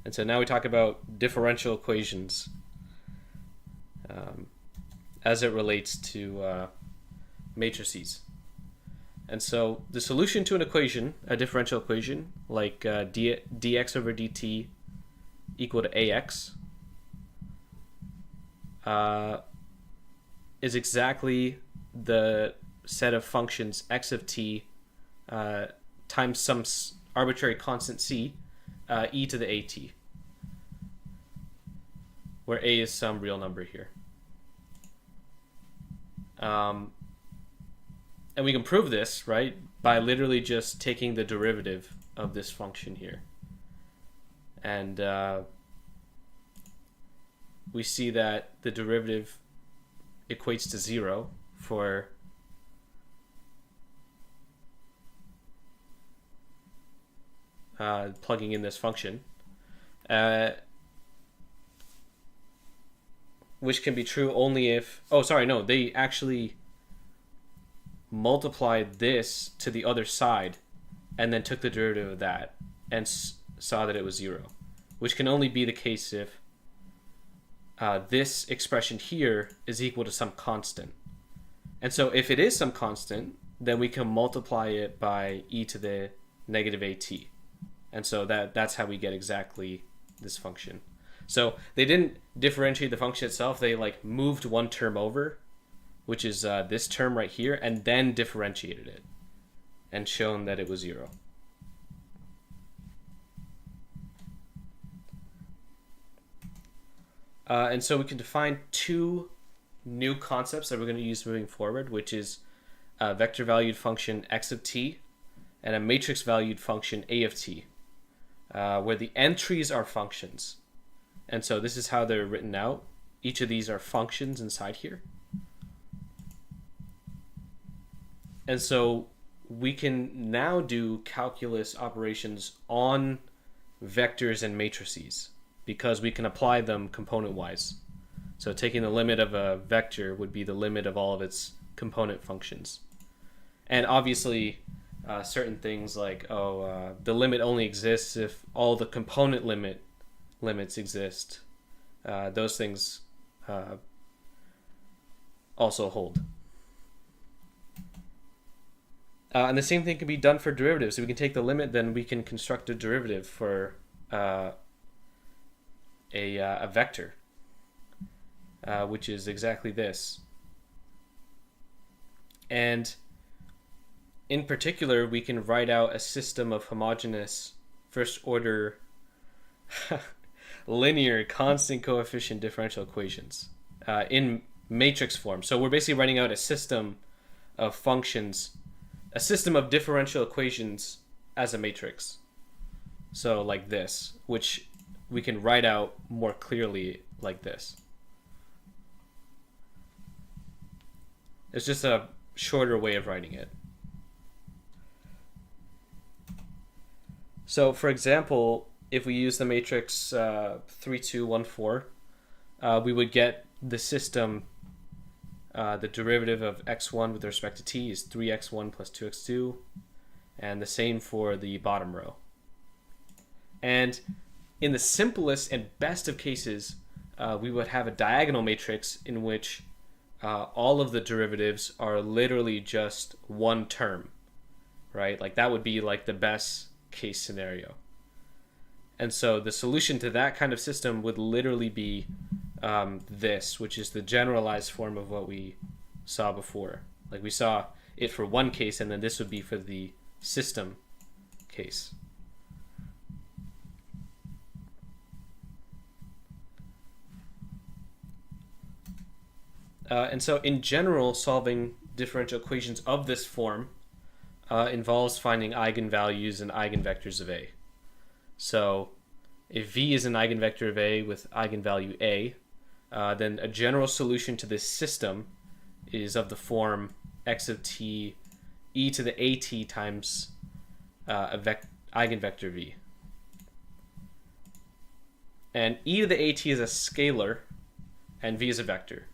And so now we talk about differential equations as it relates to matrices. And so the solution to an equation, a differential equation, like dx over dt equal to ax, is exactly the set of functions x of t times some arbitrary constant c, e to the at, where a is some real number here. And we can prove this, right, by literally just taking the derivative of this function here. And we see that the derivative equates to 0 for plugging in this function, which can be true only if, they actually multiplied this to the other side and then took the derivative of that and saw that it was 0, which can only be the case if this expression here is equal to some constant. And so if it is some constant, then we can multiply it by e to the negative at. And so that's how we get exactly this function. So they didn't differentiate the function itself. They like moved one term over, which is this term right here, and then differentiated it and shown that it was 0. And so we can define two new concepts that we're going to use moving forward, which is a vector valued function x of t and a matrix valued function a of t, where the entries are functions. And so this is how they're written out. Each of these are functions inside here. And so we can now do calculus operations on vectors and matrices because we can apply them component-wise. So taking the limit of a vector would be the limit of all of its component functions. And obviously, certain things like, the limit only exists if all the component limits exist. Those things also hold. And the same thing can be done for derivatives. So we can take the limit, then we can construct a derivative for a vector, which is exactly this. And in particular, we can write out a system of homogeneous first order linear constant coefficient differential equations in matrix form. So we're basically writing out a system of functions, a system of differential equations as a matrix. So like this, which we can write out more clearly like this. It's just a shorter way of writing it. So for example, if we use the matrix 3, 2, 1, 4, we would get the system, the derivative of x1 with respect to t is 3x1 plus 2x2, and the same for the bottom row. And in the simplest and best of cases, we would have a diagonal matrix in which all of the derivatives are literally just one term, right? Like that would be like the best case scenario. And so the solution to that kind of system would literally be this, which is the generalized form of what we saw before. Like we saw it for one case, and then this would be for the system case. And so in general, solving differential equations of this form involves finding eigenvalues and eigenvectors of A. So if V is an eigenvector of A with eigenvalue A, then a general solution to this system is of the form x of t e to the at times eigenvector V. And e to the at is a scalar, and V is a vector.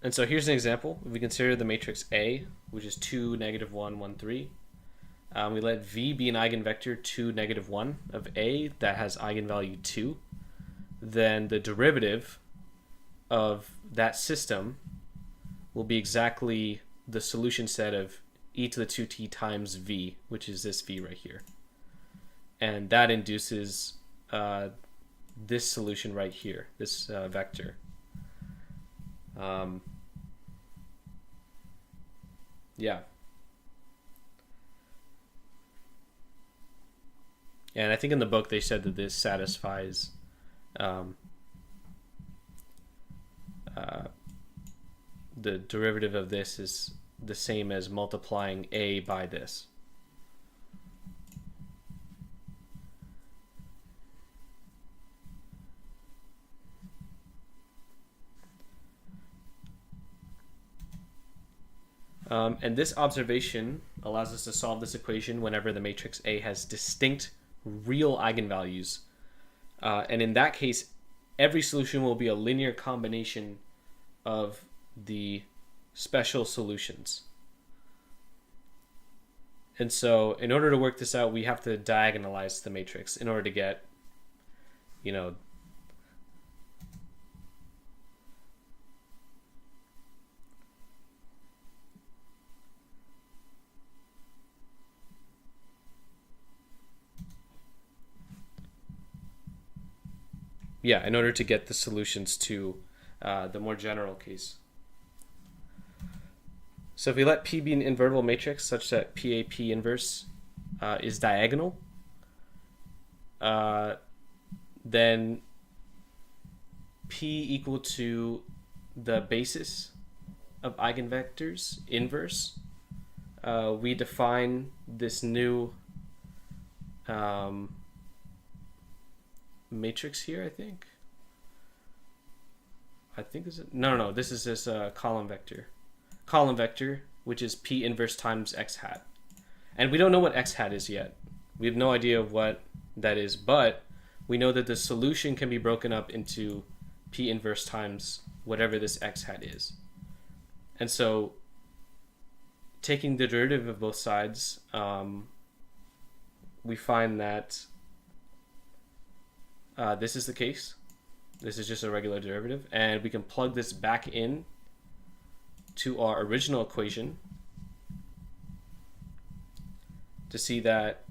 And so here's an example. If we consider the matrix A, which is 2, -1, 1, 3, we let V be an eigenvector 2, -1 of A that has eigenvalue 2, then the derivative of that system will be exactly the solution set of e to the 2t times V, which is this V right here. And that induces this solution right here, this vector. Yeah. And I think in the book they said that this satisfies the derivative of this is the same as multiplying A by this. And this observation allows us to solve this equation whenever the matrix A has distinct real eigenvalues. And in that case, every solution will be a linear combination of the special solutions. And so in order to work this out, we have to diagonalize the matrix in order to get, you know, in order to get the solutions to the more general case. So if we let P be an invertible matrix such that PAP inverse is diagonal, then P equal to the basis of eigenvectors inverse, we define this new matrix here, I think is it? No, this is this column vector, which is P inverse times X hat. And we don't know what X hat is yet. We have no idea what that is, but we know that the solution can be broken up into P inverse times whatever this X hat is. And so taking the derivative of both sides, we find that this is the case. This is just a regular derivative, and we can plug this back in to our original equation to see that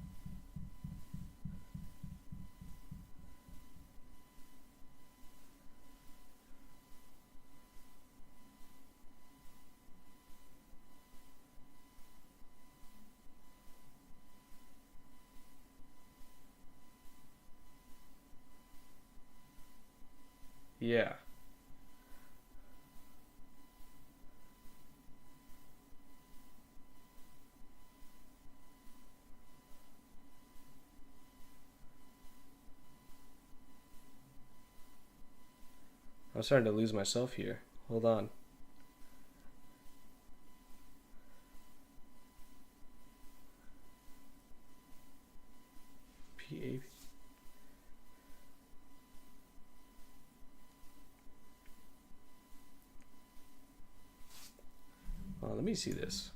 yeah. I'm starting to lose myself here. Hold on. PAP. Oh, let me see this.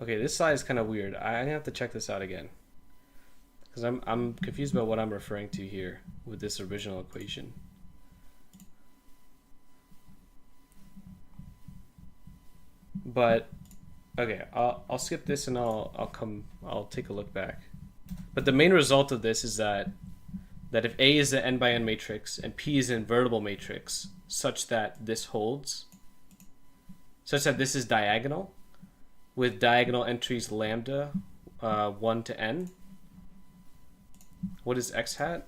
Okay, this slide is kind of weird. I have to check this out again because I'm confused about what I'm referring to here with this original equation. But okay, I'll skip this and I'll take a look back. But the main result of this is that if A is an n by n matrix and P is an invertible matrix such that this holds, such that this is diagonal, with diagonal entries lambda 1 to n. What is x hat?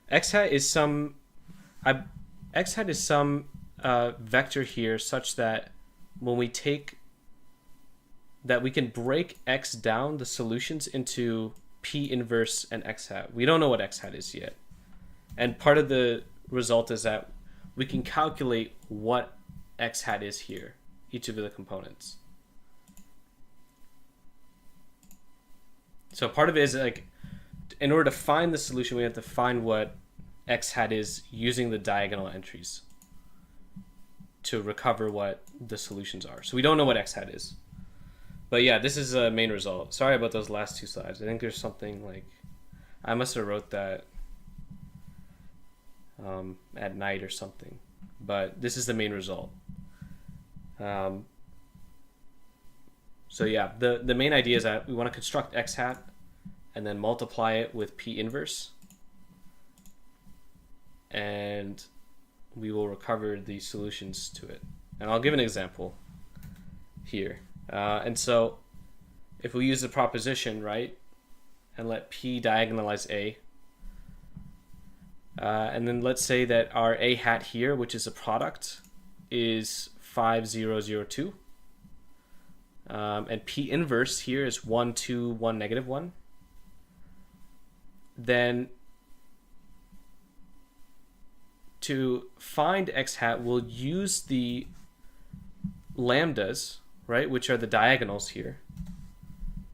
X hat is some vector here such that when we take that we can break x down the solutions into p inverse and x hat. We don't know what x hat is yet. And part of the result is that we can calculate what x hat is here, each of the components. So part of it is like, in order to find the solution, we have to find what x hat is using the diagonal entries to recover what the solutions are. So we don't know what x hat is. But yeah, this is a main result. Sorry about those last two slides. I think there's something like, I must have wrote that at night or something. But this is the main result. So yeah, the main idea is that we want to construct x hat and then multiply it with p inverse. And we will recover the solutions to it. And I'll give an example here. And so if we use the proposition, right, and let p diagonalize a, and then let's say that our a hat here, which is a product, is 5, 0, 0, 2. And p inverse here is 1, 2, 1, negative 1. Then to find x hat, we'll use the lambdas, right, which are the diagonals here,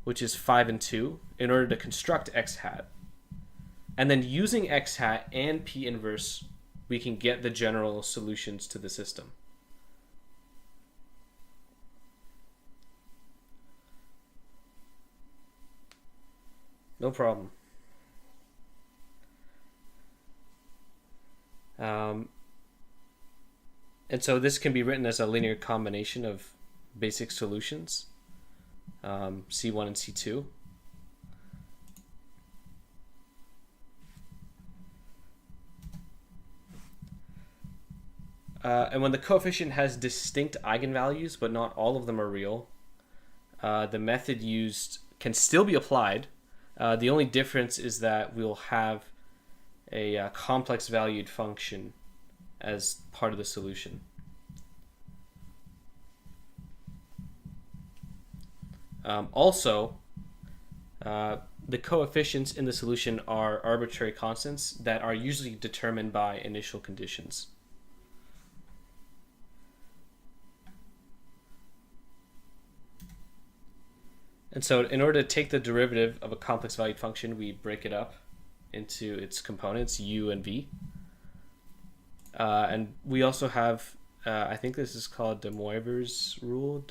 which is 5 and 2, in order to construct x hat. And then using x hat and p inverse, we can get the general solutions to the system. No problem. And so this can be written as a linear combination of basic solutions, C1 and C2. And when the coefficient has distinct eigenvalues, but not all of them are real, the method used can still be applied. The only difference is that we'll have a complex valued function as part of the solution. Also, the coefficients in the solution are arbitrary constants that are usually determined by initial conditions. And so in order to take the derivative of a complex valued function, we break it up into its components, u and v. And we also have, I think this is called de Moivre's rule,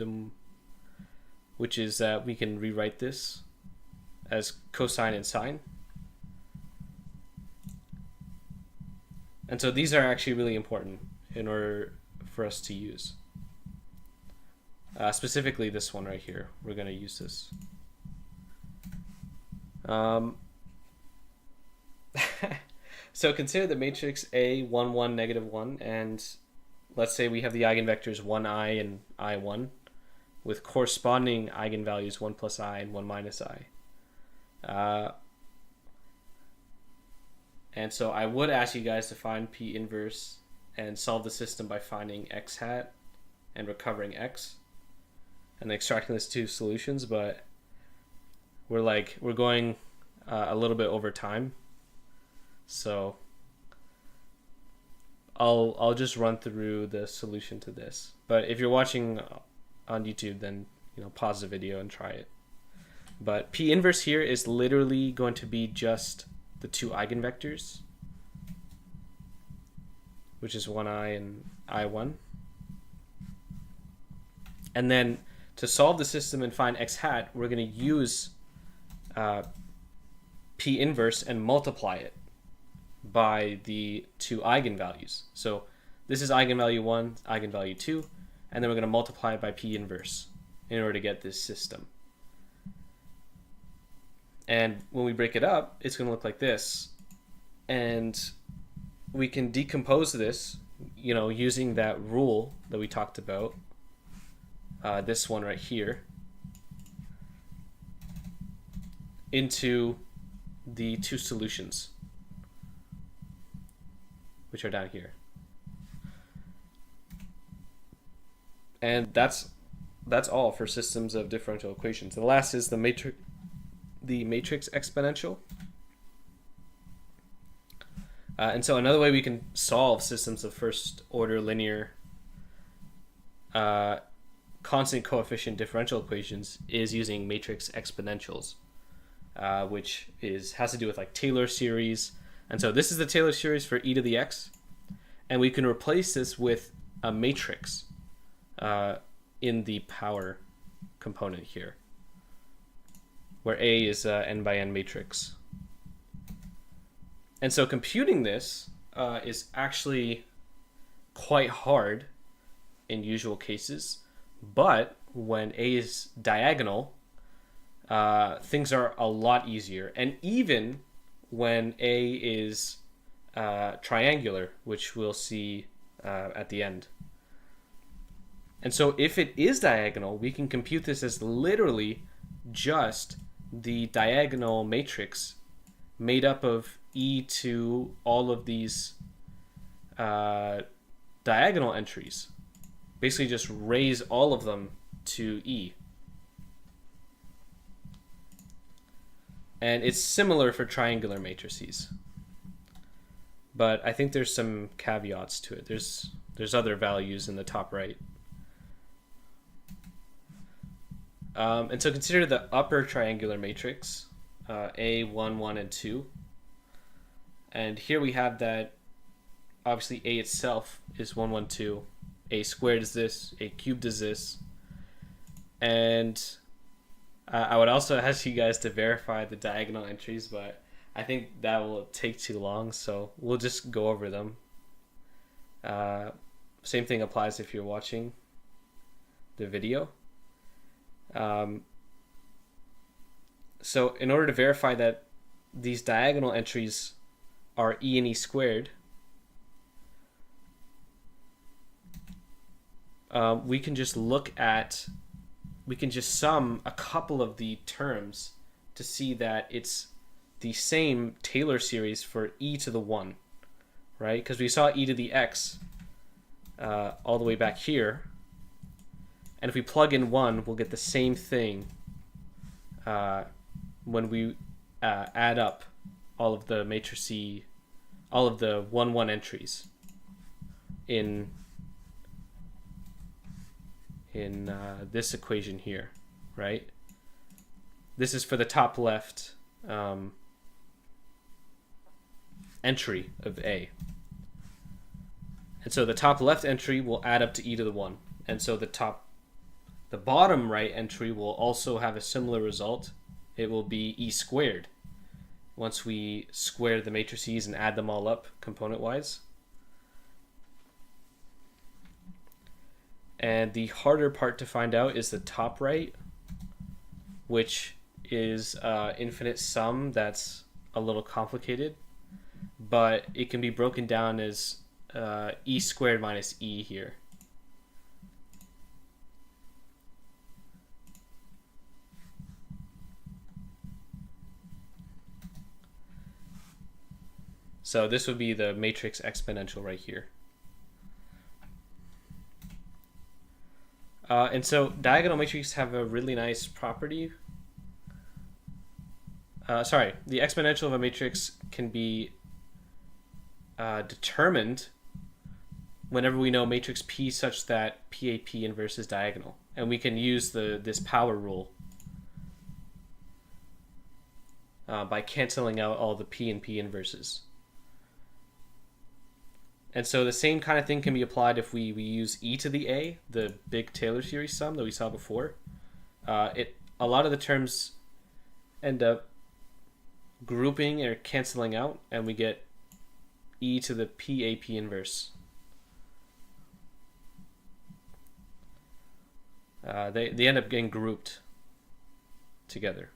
which is that we can rewrite this as cosine and sine. And so these are actually really important in order for us to use. Specifically this one right here, we're going to use this. So consider the matrix A 1 1 negative 1, and let's say we have the eigenvectors 1i and i1 with corresponding eigenvalues 1 plus I and 1 minus I. And so I would ask you guys to find P inverse and solve the system by finding x hat and recovering x and extracting these two solutions, but we're going a little bit over time. So I'll just run through the solution to this. But if you're watching on YouTube, then pause the video and try it. But P inverse here is literally going to be just the two eigenvectors, which is 1i and i1. And then to solve the system and find x hat, we're going to use P inverse and multiply it by the two eigenvalues. So this is eigenvalue 1, eigenvalue 2, and then we're going to multiply it by P inverse in order to get this system. And when we break it up, it's going to look like this. And we can decompose this using that rule that we talked about, this one right here, into the two solutions, which are down here. And that's all for systems of differential equations. The last is the matrix exponential. And so another way we can solve systems of first order linear constant coefficient differential equations is using matrix exponentials, which has to do with like Taylor series. And so this is the Taylor series for e to the x, and we can replace this with a matrix in the power component here, where A is n by n matrix. And so computing this is actually quite hard in usual cases, but when A is diagonal, things are a lot easier. And even when A is triangular, which we'll see at the end. And so if it is diagonal, we can compute this as literally just the diagonal matrix made up of e to all of these diagonal entries. Basically just raise all of them to e. And it's similar for triangular matrices, but I think there's some caveats to it. There's other values in the top right. And so consider the upper triangular matrix, A, 1, 1, and 2. And here we have that obviously A itself is 1, 1, 2. A squared is this, A cubed is this. And I would also ask you guys to verify the diagonal entries, but I think that will take too long, so we'll just go over them. Same thing applies if you're watching the video. So in order to verify that these diagonal entries are e and e squared, we can just sum a couple of the terms to see that it's the same Taylor series for e to the 1, right? Because we saw e to the x all the way back here. And if we plug in 1, we'll get the same thing when we add up all of the matrices, all of the 1, 1 entries in this equation here, right? This is for the top left entry of A. And so the top left entry will add up to e to the 1. And so the bottom right entry will also have a similar result. It will be e squared once we square the matrices and add them all up component-wise. And the harder part to find out is the top right, which is infinite sum. That's a little complicated, but it can be broken down as e squared minus e here. So this would be the matrix exponential right here. And so diagonal matrices have a really nice property. The exponential of a matrix can be determined whenever we know matrix P such that PAP inverse is diagonal. And we can use this power rule by canceling out all the P and P inverses. And so the same kind of thing can be applied if we use e to the a, the big Taylor series sum that we saw before. A lot of the terms end up grouping or canceling out, and we get e to the PAP inverse. They end up getting grouped together.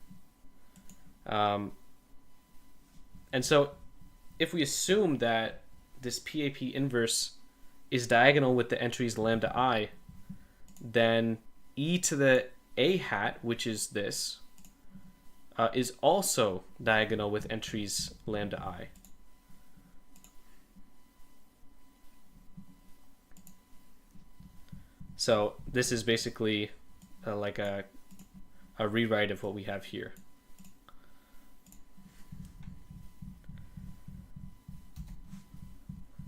And so if we assume that this PAP inverse is diagonal with the entries lambda I, then e to the a hat, which is this, is also diagonal with entries lambda I. So this is basically like a rewrite of what we have here.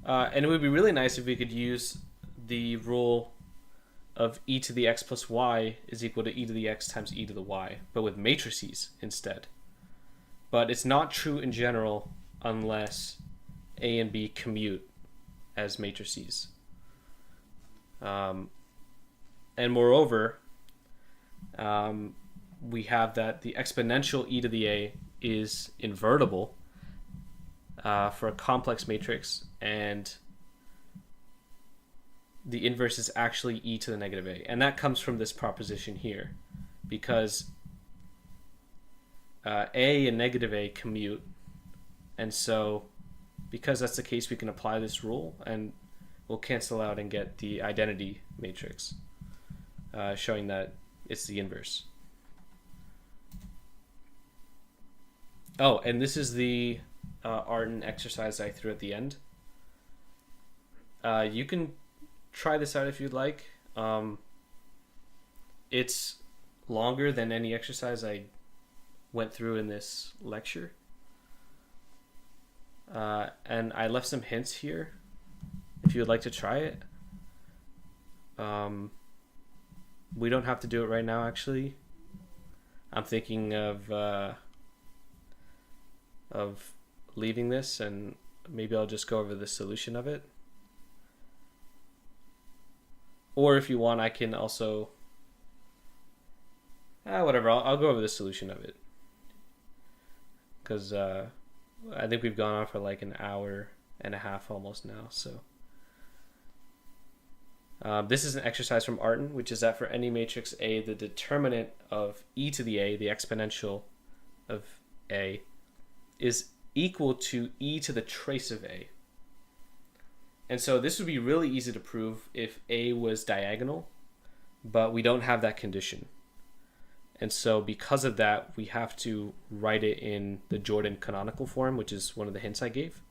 And it would be really nice if we could use the rule of e to the x plus y is equal to e to the x times e to the y, but with matrices instead. But it's not true in general unless a and b commute as matrices. And moreover, we have that the exponential e to the a is invertible for a complex matrix, and the inverse is actually e to the negative a. And that comes from this proposition here, because a and negative a commute. And so because that's the case, we can apply this rule and we'll cancel out and get the identity matrix, showing that it's the inverse. Oh, and this is the Artin exercise I threw at the end. You can try this out if you'd like. It's longer than any exercise I went through in this lecture. And I left some hints here if you would like to try it. We don't have to do it right now, actually. I'm thinking of leaving this, and maybe I'll just go over the solution of it. Or if you want, I can also whatever, I'll go over the solution of it, because I think we've gone on for like an hour and a half almost now. So this is an exercise from Artin, which is that for any matrix A, the determinant of e to the a, the exponential of a, is equal to e to the trace of a. And so this would be really easy to prove if a was diagonal, but we don't have that condition. And so because of that, we have to write it in the Jordan canonical form, which is one of the hints I gave.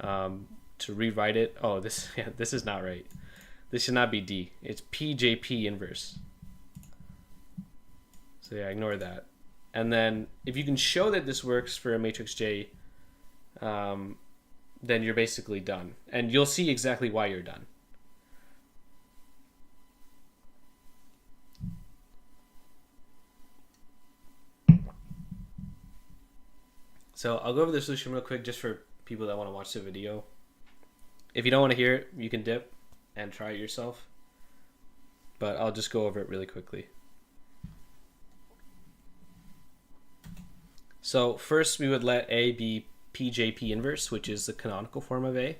To rewrite it, this is not right. This should not be D. It's PJP inverse. So yeah, ignore that. And then if you can show that this works for a matrix J, then you're basically done. And you'll see exactly why you're done. So I'll go over the solution real quick just for people that want to watch the video. If you don't want to hear it, you can dip and try it yourself. But I'll just go over it really quickly. So first we would let A be PJP inverse, which is the canonical form of A,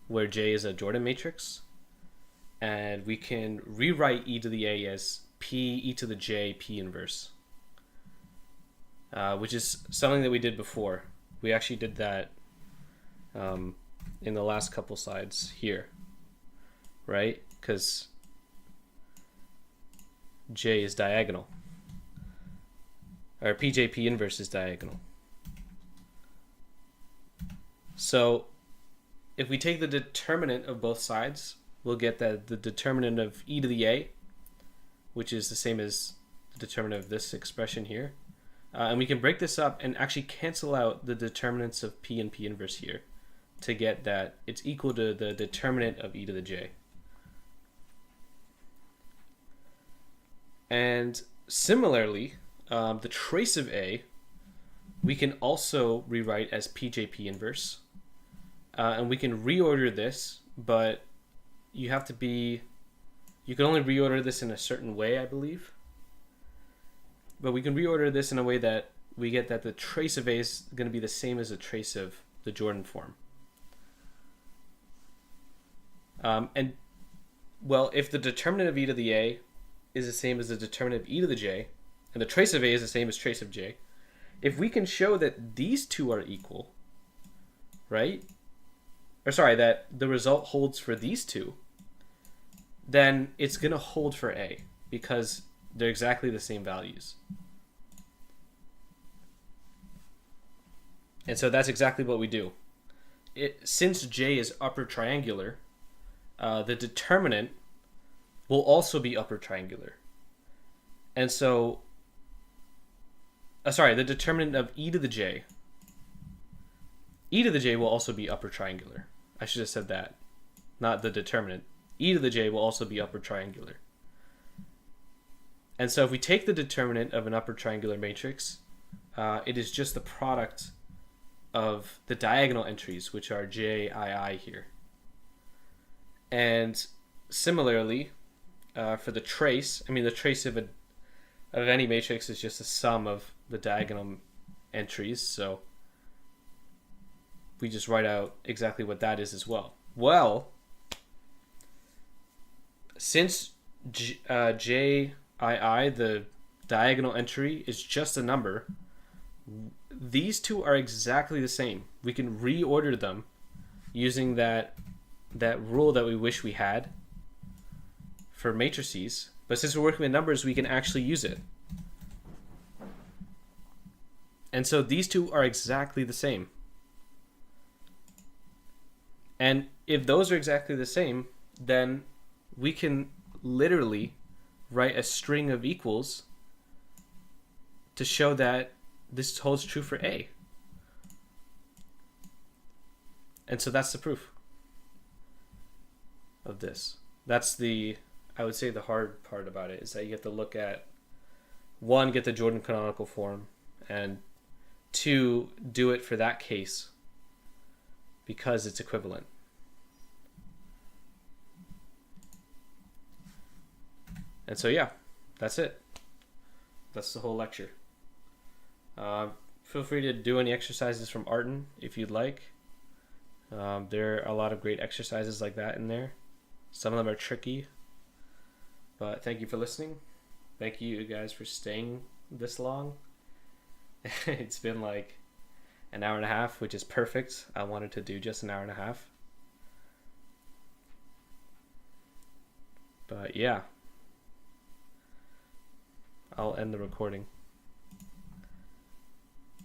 where J is a Jordan matrix. And we can rewrite e to the a as P e to the j P inverse, which is something that we did before. We actually did that in the last couple slides here, right? Because J is diagonal, or PJP inverse is diagonal. So if we take the determinant of both sides, we'll get that the determinant of e to the a, which is the same as the determinant of this expression here. And we can break this up and actually cancel out the determinants of P and P inverse here to get that it's equal to the determinant of e to the j. And similarly, the trace of A, we can also rewrite as PJP inverse. And we can reorder this, but you can only reorder this in a certain way, I believe. But we can reorder this in a way that we get that the trace of A is going to be the same as the trace of the Jordan form. And, well, if the determinant of e to the a is the same as the determinant of e to the j, and the trace of A is the same as trace of j, if we can show that these two are equal, right? or sorry, that the result holds for these two, then it's going to hold for A because they're exactly the same values. And so that's exactly what we do. Since J is upper triangular, the determinant will also be upper triangular. And so, the determinant of e to the j will also be upper triangular. I should have said that, not the determinant. E to the j will also be upper triangular. And so if we take the determinant of an upper triangular matrix, it is just the product of the diagonal entries, which are j, I here. And similarly, for the trace, the trace of any matrix is just a sum of the diagonal entries, so we just write out exactly what that is as well. Well, since JII, the diagonal entry, is just a number, these two are exactly the same. We can reorder them using that rule that we wish we had for matrices, but since we're working with numbers, we can actually use it. And so these two are exactly the same. And if those are exactly the same, then we can literally write a string of equals to show that this holds true for A. And so that's the proof of this. That's I would say the hard part about it is that you have to look at, one, get the Jordan canonical form, and two, do it for that case because it's equivalent. And so yeah, that's it. That's the whole lecture. Feel free to do any exercises from Artin if you'd like. There are a lot of great exercises like that in there. Some of them are tricky. But thank you for listening. Thank you guys for staying this long. It's been like an hour and a half, which is perfect. I wanted to do just an hour and a half. But yeah, I'll end the recording.